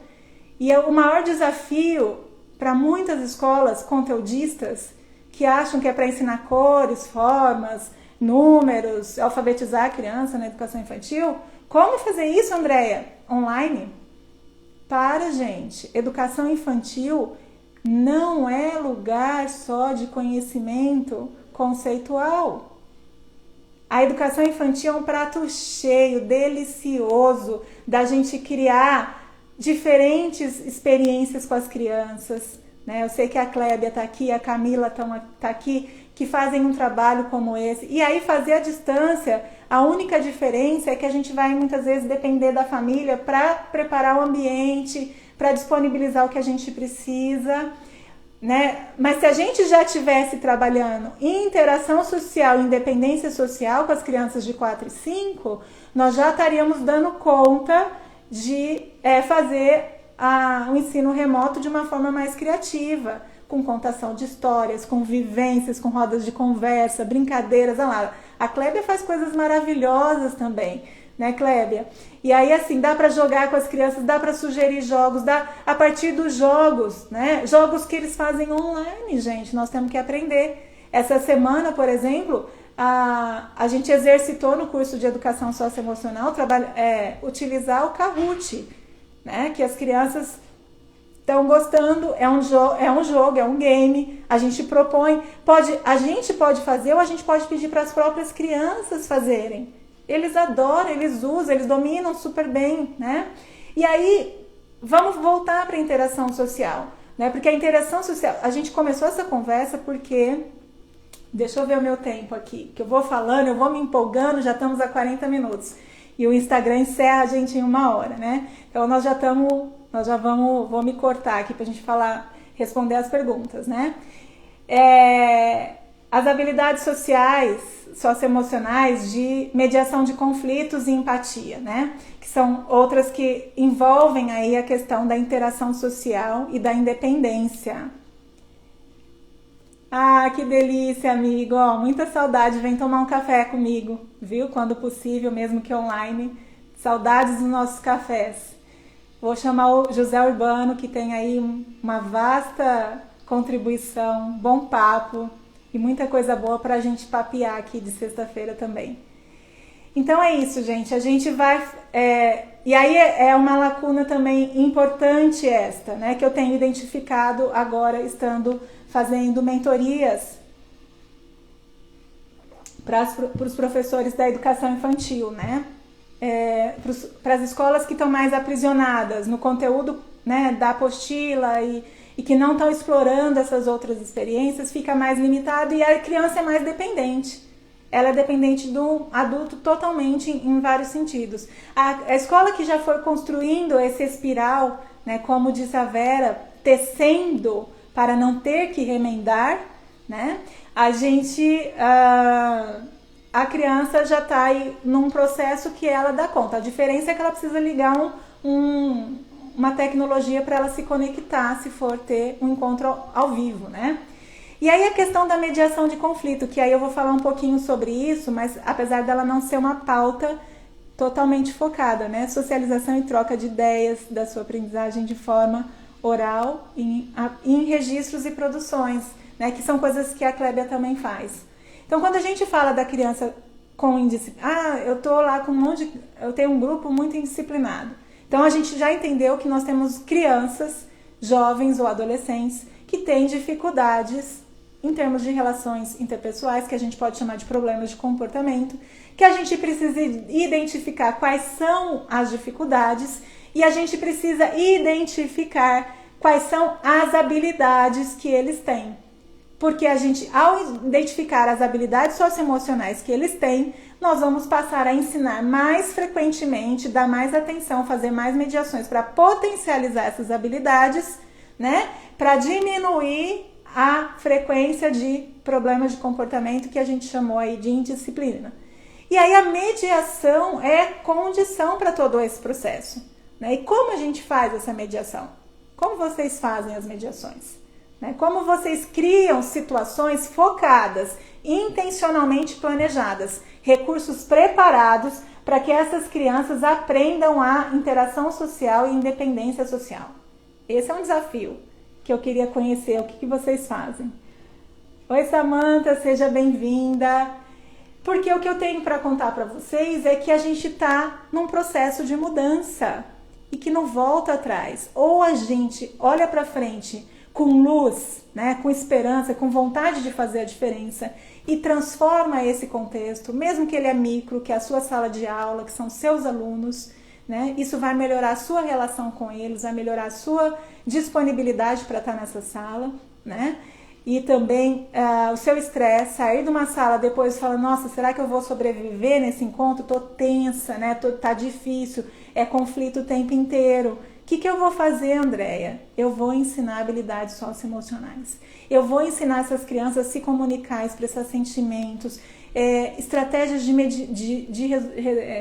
e o maior desafio para muitas escolas conteudistas que acham que é para ensinar cores, formas, números, alfabetizar a criança na educação infantil. Como fazer isso, Andréia? Online? Para, gente. Educação infantil não é lugar só de conhecimento conceitual. A educação infantil é um prato cheio, delicioso, da gente criar diferentes experiências com as crianças, né? Eu sei que a Clébia está aqui, a Camila está aqui, que fazem um trabalho como esse. E aí fazer a distância, a única diferença é que a gente vai muitas vezes depender da família para preparar o ambiente, para disponibilizar o que a gente precisa, né? Mas se a gente já estivesse trabalhando em interação social, independência social com as crianças de 4 e 5, nós já estaríamos dando conta de fazer o ensino remoto de uma forma mais criativa, com contação de histórias, com vivências, com rodas de conversa, brincadeiras. Olha lá, a Clébia faz coisas maravilhosas também, né, Clébia? E aí, assim, dá para jogar com as crianças, dá para sugerir jogos, dá a partir dos jogos, né? Jogos que eles fazem online, gente, nós temos que aprender. Essa semana, por exemplo, a gente exercitou no curso de educação socioemocional utilizar o Kahoot, né? Que as crianças estão gostando, é um jogo, é um game, a gente propõe, a gente pode fazer ou a gente pode pedir para as próprias crianças fazerem. Eles adoram, eles usam, eles dominam super bem, né? E aí, vamos voltar para a interação social, né? Porque a interação social, a gente começou essa conversa porque, deixa eu ver o meu tempo aqui, que eu vou falando, eu vou me empolgando, já estamos a 40 minutos. E o Instagram encerra a gente em 1 hora, né? Então vou me cortar aqui pra gente responder as perguntas, né? As habilidades sociais, socioemocionais de mediação de conflitos e empatia, né? Que são outras que envolvem aí a questão da interação social e da independência. Ah, que delícia, amigo. Ó, muita saudade. Vem tomar um café comigo, viu? Quando possível, mesmo que online. Saudades dos nossos cafés. Vou chamar o José Urbano, que tem aí uma vasta contribuição, bom papo e muita coisa boa para a gente papear aqui de sexta-feira também. Então é isso, gente. A gente vai... E aí é uma lacuna também importante esta, né? Que eu tenho identificado agora estando fazendo mentorias para os professores da educação infantil, né? Para as escolas que estão mais aprisionadas no conteúdo, né, da apostila e que não estão explorando essas outras experiências, fica mais limitado e a criança é mais dependente. Ela é dependente do adulto totalmente em vários sentidos. A escola que já foi construindo esse espiral, né, como diz a Vera, tecendo para não ter que remendar, né? A a criança já está aí num processo que ela dá conta. A diferença é que ela precisa ligar uma tecnologia para ela se conectar, se for ter um encontro ao vivo, né? E aí a questão da mediação de conflito, que aí eu vou falar um pouquinho sobre isso, mas apesar dela não ser uma pauta totalmente focada, né? Socialização e troca de ideias da sua aprendizagem de forma oral em registros e produções, né? Que são coisas que a Clébia também faz. Então, quando a gente fala da criança com indisciplina, eu tô lá com eu tenho um grupo muito indisciplinado. Então, a gente já entendeu que nós temos crianças, jovens ou adolescentes que têm dificuldades em termos de relações interpessoais, que a gente pode chamar de problemas de comportamento, que a gente precisa identificar quais são as dificuldades e a gente precisa identificar quais são as habilidades que eles têm. Porque a gente, ao identificar as habilidades socioemocionais que eles têm, nós vamos passar a ensinar mais frequentemente, dar mais atenção, fazer mais mediações para potencializar essas habilidades, né? Para diminuir a frequência de problemas de comportamento que a gente chamou aí de indisciplina. E aí a mediação é condição para todo esse processo, né? E como a gente faz essa mediação? Como vocês fazem as mediações? Como vocês criam situações focadas, intencionalmente planejadas, recursos preparados para que essas crianças aprendam a interação social e independência social. Esse é um desafio que eu queria conhecer, o que vocês fazem. Oi, Samantha, seja bem-vinda. Porque o que eu tenho para contar para vocês é que a gente está num processo de mudança e que não volta atrás. Ou a gente olha para frente com luz, né, com esperança, com vontade de fazer a diferença e transforma esse contexto, mesmo que ele é micro, que é a sua sala de aula, que são seus alunos, né, isso vai melhorar a sua relação com eles, vai melhorar a sua disponibilidade para estar nessa sala, né, e também o seu estresse, sair de uma sala depois e falar, nossa, será que eu vou sobreviver nesse encontro? Tô tensa, né, tá difícil, é conflito o tempo inteiro. O que eu vou fazer, Andréia? Eu vou ensinar habilidades socioemocionais. Eu vou ensinar essas crianças a se comunicar, expressar sentimentos, estratégias de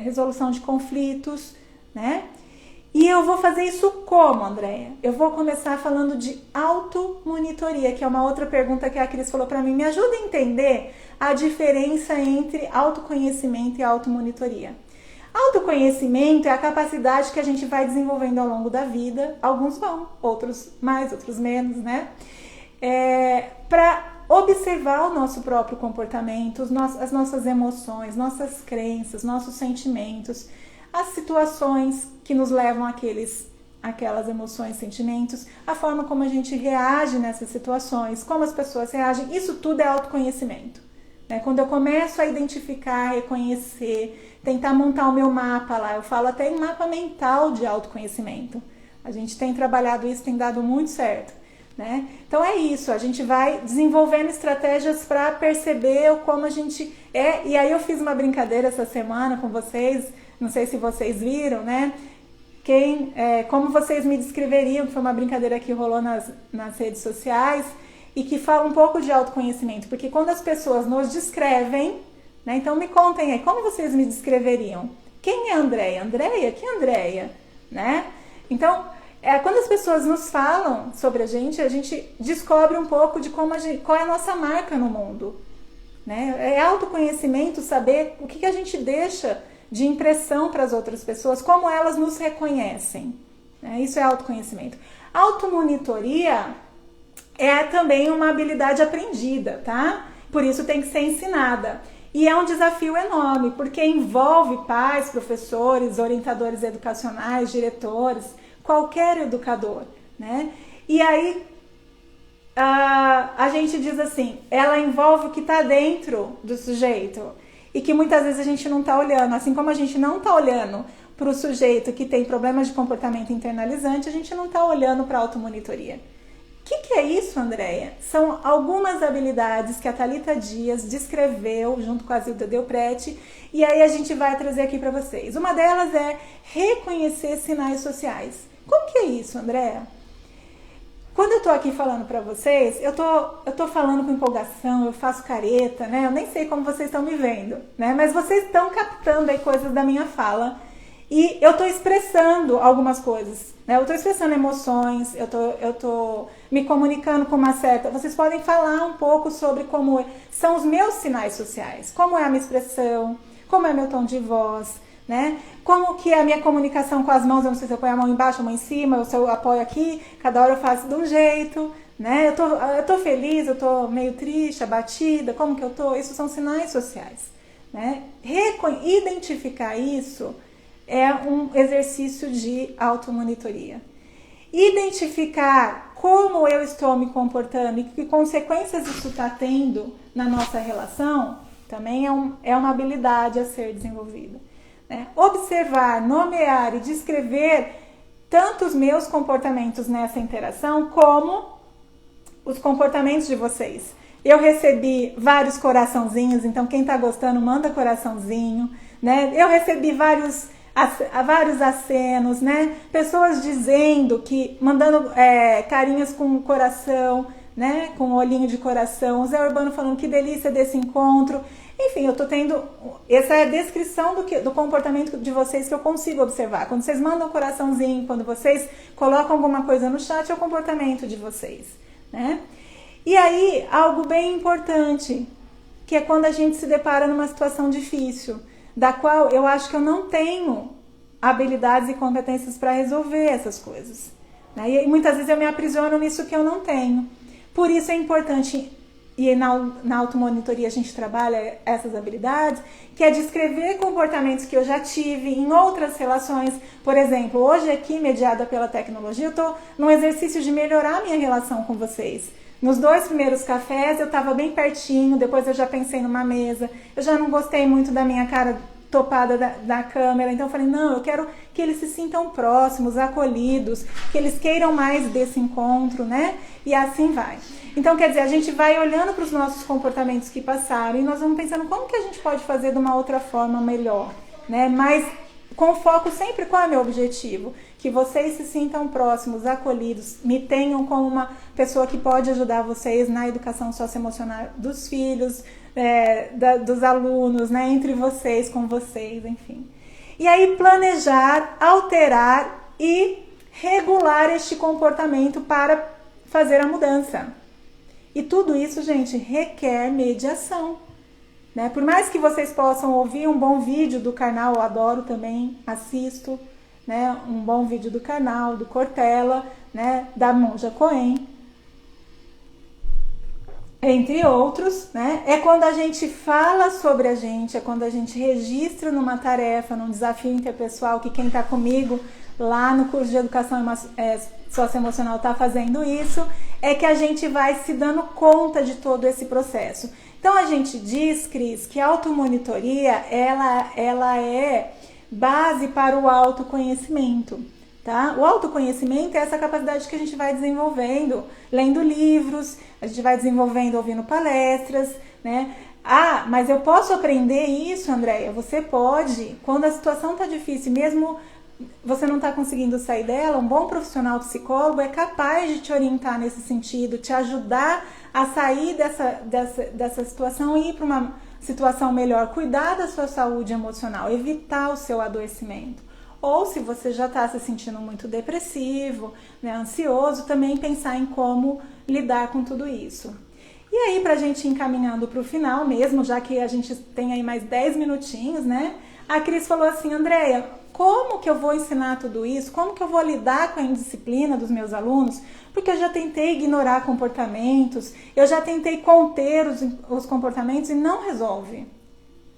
resolução de conflitos, né? E eu vou fazer isso como, Andréia? Eu vou começar falando de automonitoria, que é uma outra pergunta que a Cris falou para mim. Me ajuda a entender a diferença entre autoconhecimento e automonitoria. Autoconhecimento é a capacidade que a gente vai desenvolvendo ao longo da vida. Alguns vão, outros mais, outros menos, né? Para observar o nosso próprio comportamento, as nossas emoções, nossas crenças, nossos sentimentos, as situações que nos levam aquelas emoções, sentimentos, a forma como a gente reage nessas situações, como as pessoas reagem, isso tudo é autoconhecimento. Né? Quando eu começo a identificar, reconhecer, tentar montar o meu mapa lá, eu falo até em mapa mental de autoconhecimento. A gente tem trabalhado isso, tem dado muito certo. Né? Então é isso, a gente vai desenvolvendo estratégias para perceber como a gente é. E aí eu fiz uma brincadeira essa semana com vocês, não sei se vocês viram, né? Como vocês me descreveriam, que foi uma brincadeira que rolou nas redes sociais e que fala um pouco de autoconhecimento, porque quando as pessoas nos descrevem, né? Então me contem aí, como vocês me descreveriam? Quem é Andréia? Andréia? Que Andréia? Né? Então, quando as pessoas nos falam sobre a gente descobre um pouco de qual é a nossa marca no mundo. Né? É autoconhecimento saber o que a gente deixa de impressão para as outras pessoas, como elas nos reconhecem. Né? Isso é autoconhecimento. Automonitoria é também uma habilidade aprendida, tá? Por isso tem que ser ensinada. E é um desafio enorme, porque envolve pais, professores, orientadores educacionais, diretores, qualquer educador, né? E aí a gente diz assim, ela envolve o que está dentro do sujeito e que muitas vezes a gente não está olhando, assim como a gente não está olhando para o sujeito que tem problemas de comportamento internalizante, a gente não está olhando para a automonitoria. O que é isso, Andréia? São algumas habilidades que a Thalita Dias descreveu junto com a Zilda Delprete e aí a gente vai trazer aqui para vocês. Uma delas é reconhecer sinais sociais. Como que é isso, Andréia? Quando eu tô aqui falando pra vocês, eu tô falando com empolgação, eu faço careta, né? Eu nem sei como vocês estão me vendo, né? Mas vocês estão captando aí coisas da minha fala. E eu tô expressando algumas coisas, né? Eu tô expressando emoções, eu tô me comunicando com uma certa... Vocês podem falar um pouco sobre como são os meus sinais sociais, como é a minha expressão, como é meu tom de voz, né? Como que é a minha comunicação com as mãos, eu não sei se eu ponho a mão embaixo, a mão em cima, ou se eu apoio aqui, cada hora eu faço de um jeito, né? Eu tô feliz, eu tô meio triste, abatida, como que eu tô? Isso são sinais sociais, né? Identificar isso é um exercício de automonitoria. Identificar como eu estou me comportando e que consequências isso está tendo na nossa relação também é uma habilidade a ser desenvolvida. Observar, nomear e descrever tanto os meus comportamentos nessa interação como os comportamentos de vocês. Eu recebi vários coraçãozinhos, então quem tá gostando manda coraçãozinho, né? Eu recebi vários acenos, né? Pessoas dizendo que, mandando carinhas com coração, né? Com olhinho de coração. O Zé Urbano falando que delícia desse encontro. Enfim, eu tô tendo... Essa é a descrição do comportamento de vocês que eu consigo observar. Quando vocês mandam um coraçãozinho, quando vocês colocam alguma coisa no chat, é o comportamento de vocês, né? E aí, algo bem importante, que é quando a gente se depara numa situação difícil, da qual eu acho que eu não tenho habilidades e competências para resolver essas coisas, né? E muitas vezes eu me aprisiono nisso que eu não tenho. Por isso é importante... E na automonitoria a gente trabalha essas habilidades, que é descrever comportamentos que eu já tive em outras relações. Por exemplo, hoje aqui, mediada pela tecnologia, eu estou num exercício de melhorar a minha relação com vocês. Nos 2 primeiros cafés eu estava bem pertinho, depois eu já pensei numa mesa, eu já não gostei muito da minha cara topada da câmera, então eu falei, não, eu quero que eles se sintam próximos, acolhidos, que eles queiram mais desse encontro, né? E assim vai. Então, quer dizer, a gente vai olhando para os nossos comportamentos que passaram e nós vamos pensando como que a gente pode fazer de uma outra forma melhor, né? Mas com foco sempre, qual é o meu objetivo? Que vocês se sintam próximos, acolhidos, me tenham como uma pessoa que pode ajudar vocês na educação socioemocional dos filhos, dos alunos, né? Entre vocês, com vocês, enfim. E aí planejar, alterar e regular este comportamento para fazer a mudança. E tudo isso, gente, requer mediação, né? Por mais que vocês possam ouvir um bom vídeo do canal, eu adoro também, assisto, né? Um bom vídeo do canal, do Cortella, né? Da Monja Coen, entre outros, né? É quando a gente fala sobre a gente, é quando a gente registra numa tarefa, num desafio interpessoal, que quem está comigo lá no curso de educação socioemocional está fazendo isso, é que a gente vai se dando conta de todo esse processo. Então a gente diz, Cris, que a automonitoria ela é base para o autoconhecimento, tá? O autoconhecimento é essa capacidade que a gente vai desenvolvendo, lendo livros, a gente vai desenvolvendo ouvindo palestras, né? Ah, mas eu posso aprender isso, Andréia? Você pode, quando a situação está difícil, mesmo você não está conseguindo sair dela, um bom profissional psicólogo é capaz de te orientar nesse sentido, te ajudar a sair dessa situação e ir para uma situação melhor, cuidar da sua saúde emocional, evitar o seu adoecimento. Ou se você já está se sentindo muito depressivo, né, ansioso, também pensar em como lidar com tudo isso. E aí, para a gente ir encaminhando para o final mesmo, já que a gente tem aí mais 10 minutinhos, né? A Cris falou assim, Andréia, como que eu vou ensinar tudo isso? Como que eu vou lidar com a indisciplina dos meus alunos? Porque eu já tentei ignorar comportamentos, eu já tentei conter os comportamentos e não resolve.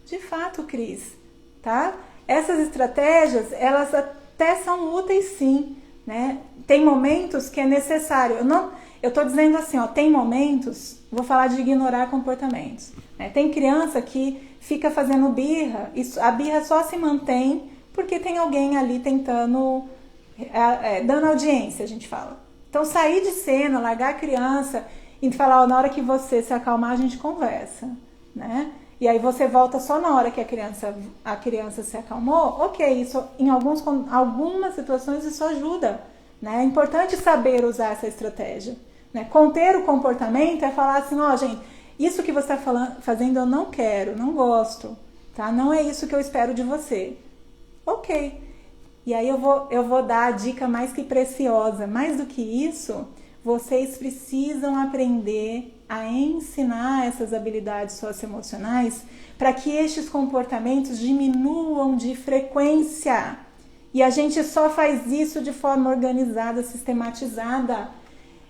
De fato, Cris, tá? Essas estratégias, elas até são úteis sim, né? Tem momentos que é necessário. Eu tô dizendo assim, ó, tem momentos, vou falar de ignorar comportamentos, né? Tem criança que fica fazendo birra, e a birra só se mantém porque tem alguém ali tentando, dando audiência, a gente fala. Então, sair de cena, largar a criança e falar, ó, na hora que você se acalmar, a gente conversa, né? E aí você volta só na hora que a criança se acalmou. Ok, isso em algumas situações isso ajuda né? É importante saber usar essa estratégia, né? Conter o comportamento é falar assim, ó, gente, isso que você está fazendo eu não quero, não gosto, tá? Não é isso que eu espero de você. Ok. E aí eu vou dar a dica mais que preciosa. Mais do que isso, vocês precisam aprender a ensinar essas habilidades socioemocionais para que estes comportamentos diminuam de frequência. E a gente só faz isso de forma organizada, sistematizada.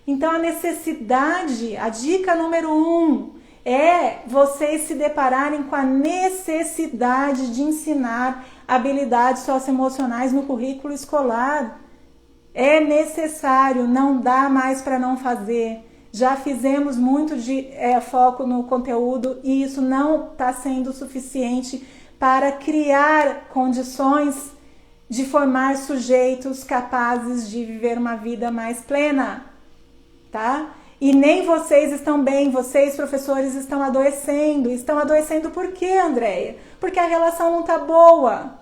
Então a necessidade, a dica número 1 é vocês se depararem com a necessidade de ensinar habilidades socioemocionais no currículo escolar. É necessário, não dá mais para não fazer. Já fizemos muito de foco no conteúdo e isso não está sendo suficiente para criar condições de formar sujeitos capazes de viver uma vida mais plena, tá? E nem vocês estão bem, vocês professores estão adoecendo. Estão adoecendo por quê, Andréia? Porque a relação não tá boa.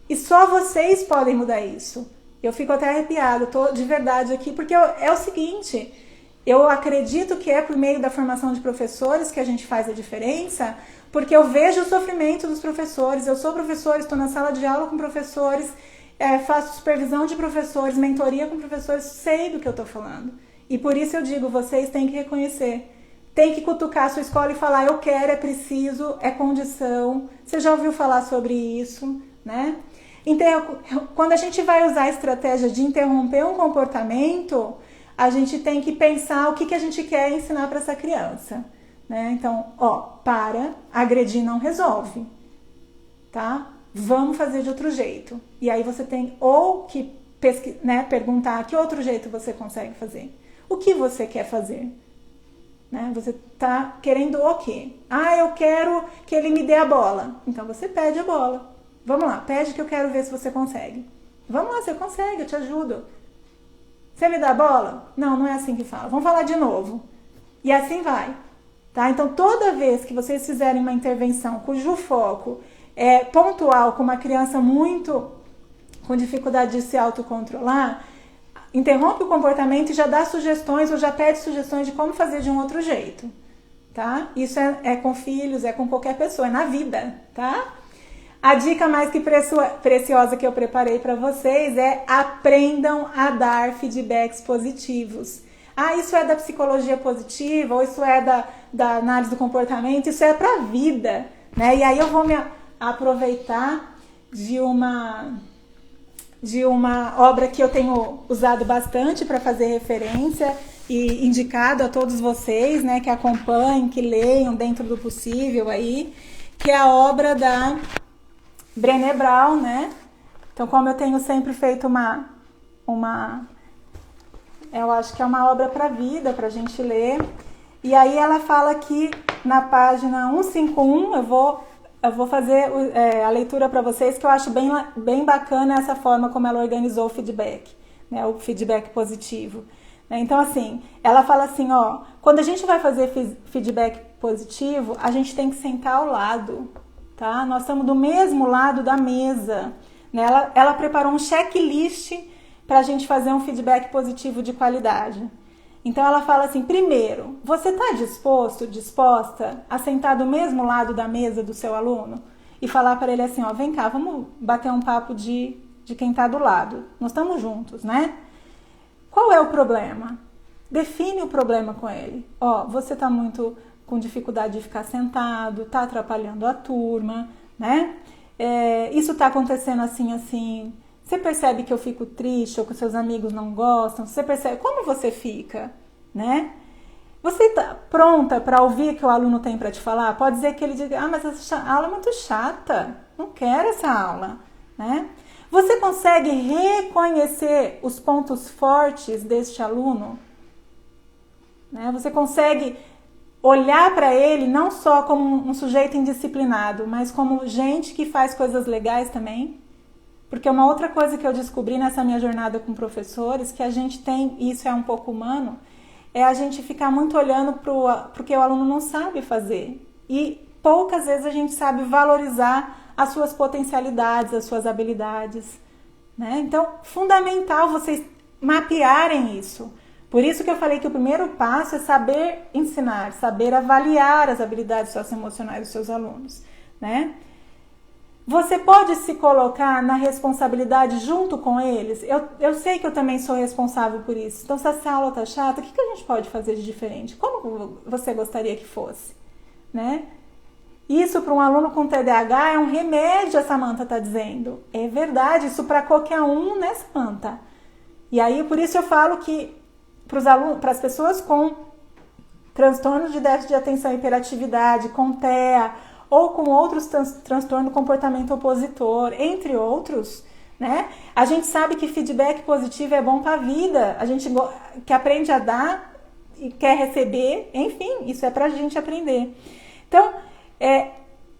E só vocês podem mudar isso. Eu fico até arrepiada, tô de verdade aqui, porque é o seguinte, eu acredito que é por meio da formação de professores que a gente faz a diferença, porque eu vejo o sofrimento dos professores, eu sou professora, estou na sala de aula com professores, faço supervisão de professores, mentoria com professores, sei do que eu estou falando. E por isso eu digo, vocês têm que reconhecer, tem que cutucar a sua escola e falar, eu quero, é preciso, é condição. Você já ouviu falar sobre isso, né? Então, quando a gente vai usar a estratégia de interromper um comportamento, a gente tem que pensar o que a gente quer ensinar para essa criança, né? Então, agredir não resolve, tá? Vamos fazer de outro jeito. E aí você tem ou que perguntar que outro jeito você consegue fazer. O que você quer fazer? Né? Você está querendo o quê? Eu quero que ele me dê a bola. Então você pede a bola. Vamos lá, pede que eu quero ver se você consegue. Vamos lá, você consegue, eu te ajudo. Você me dá a bola? Não, não é assim que fala. Vamos falar de novo. E assim vai. Tá? Então toda vez que vocês fizerem uma intervenção cujo foco é pontual com uma criança muito com dificuldade de se autocontrolar, interrompe o comportamento e já dá sugestões ou já pede sugestões de como fazer de um outro jeito, tá? Isso é com filhos, é com qualquer pessoa, é na vida, tá? A dica mais que preciosa que eu preparei para vocês é aprendam a dar feedbacks positivos. Isso é da psicologia positiva ou isso é da análise do comportamento, isso é para a vida, né? E aí eu vou me aproveitar de uma obra que eu tenho usado bastante para fazer referência e indicado a todos vocês, né, que acompanhem, que leiam dentro do possível aí, que é a obra da Brené Brown, né? Então, como eu tenho sempre feito eu acho que é uma obra para a vida, para a gente ler. E aí ela fala aqui na página 151, eu vou fazer a leitura para vocês, que eu acho bem bacana essa forma como ela organizou o feedback, né, o feedback positivo. Então, assim, ela fala assim, quando a gente vai fazer feedback positivo, a gente tem que sentar ao lado, tá? Nós estamos do mesmo lado da mesa, né? Ela preparou um checklist para a gente fazer um feedback positivo de qualidade. Então ela fala assim, primeiro, você está disposta a sentar do mesmo lado da mesa do seu aluno e falar para ele assim, vem cá, vamos bater um papo de quem está do lado. Nós estamos juntos, né? Qual é o problema? Define o problema com ele. Você está muito com dificuldade de ficar sentado, está atrapalhando a turma, né? Isso está acontecendo assim, assim. Você percebe que eu fico triste ou que seus amigos não gostam? Você percebe como você fica, né? Você está pronta para ouvir o que o aluno tem para te falar? Pode dizer que ele diga, mas essa aula é muito chata, não quero essa aula, né? Você consegue reconhecer os pontos fortes deste aluno? Né? Você consegue olhar para ele não só como um sujeito indisciplinado, mas como gente que faz coisas legais também? Porque uma outra coisa que eu descobri nessa minha jornada com professores, que a gente tem, e isso é um pouco humano, é a gente ficar muito olhando para o que o aluno não sabe fazer. E poucas vezes a gente sabe valorizar as suas potencialidades, as suas habilidades, né? Então, fundamental vocês mapearem isso. Por isso que eu falei que o primeiro passo é saber ensinar, saber avaliar as habilidades socioemocionais dos seus alunos, né? Você pode se colocar na responsabilidade junto com eles? Eu sei que eu também sou responsável por isso. Então, se essa aula tá chata, o que a gente pode fazer de diferente? Como você gostaria que fosse? Né? Isso para um aluno com TDAH é um remédio, a Samantha está dizendo. É verdade, isso para qualquer um, né, Samantha? E aí, por isso eu falo que para as pessoas com transtornos de déficit de atenção e hiperatividade, com TEA, ou com outros transtornos do comportamento opositor, entre outros, né? A gente sabe que feedback positivo é bom para a vida, a gente que aprende a dar e quer receber, enfim, isso é para a gente aprender. Então,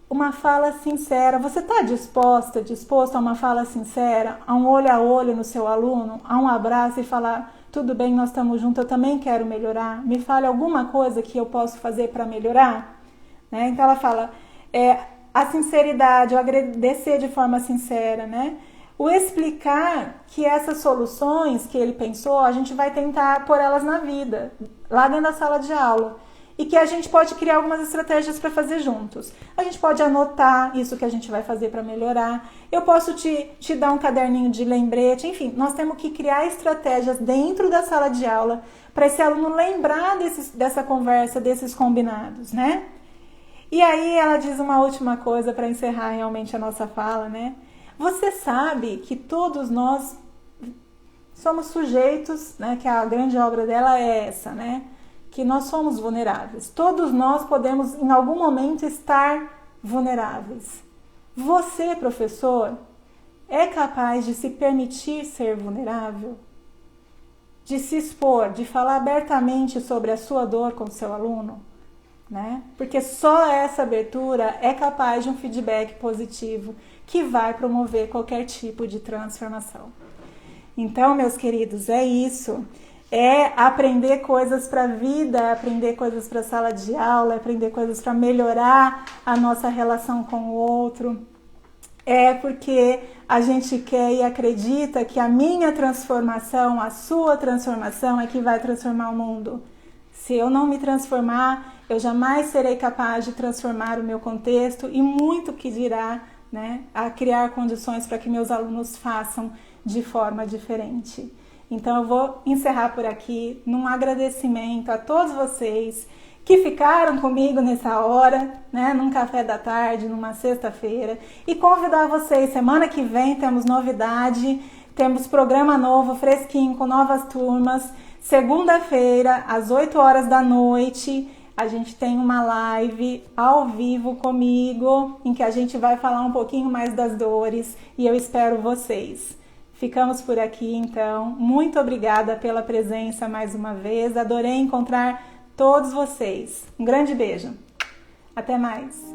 uma fala sincera, você está disposto a uma fala sincera, a um olho a olho no seu aluno, a um abraço e falar, tudo bem, nós estamos juntos, eu também quero melhorar, me fale alguma coisa que eu posso fazer para melhorar? Né? Então ela fala, a sinceridade, o agradecer de forma sincera, né? O explicar que essas soluções que ele pensou, a gente vai tentar pôr elas na vida, lá dentro da sala de aula. E que a gente pode criar algumas estratégias para fazer juntos. A gente pode anotar isso que a gente vai fazer para melhorar. Eu posso te dar um caderninho de lembrete. Enfim, nós temos que criar estratégias dentro da sala de aula para esse aluno lembrar dessa conversa, desses combinados, né? E aí ela diz uma última coisa para encerrar realmente a nossa fala, né? Você sabe que todos nós somos sujeitos, né? Que a grande obra dela é essa, né? Que nós somos vulneráveis. Todos nós podemos, em algum momento, estar vulneráveis. Você, professor, é capaz de se permitir ser vulnerável? De se expor, de falar abertamente sobre a sua dor com o seu aluno? Né? Porque só essa abertura é capaz de um feedback positivo que vai promover qualquer tipo de transformação. Então, meus queridos, é isso. É aprender coisas para a vida, é aprender coisas para a sala de aula, é aprender coisas para melhorar a nossa relação com o outro. É porque a gente quer e acredita que a minha transformação, a sua transformação é que vai transformar o mundo. Se eu não me transformar, eu jamais serei capaz de transformar o meu contexto e muito que dirá, né, a criar condições para que meus alunos façam de forma diferente. Então eu vou encerrar por aqui num agradecimento a todos vocês que ficaram comigo nessa hora, né, num café da tarde, numa sexta-feira, e convidar vocês, semana que vem temos novidade, temos programa novo, fresquinho, com novas turmas. Segunda-feira, às 8 horas da noite, a gente tem uma live ao vivo comigo, em que a gente vai falar um pouquinho mais das dores, e eu espero vocês. Ficamos por aqui, então. Muito obrigada pela presença mais uma vez. Adorei encontrar todos vocês. Um grande beijo. Até mais.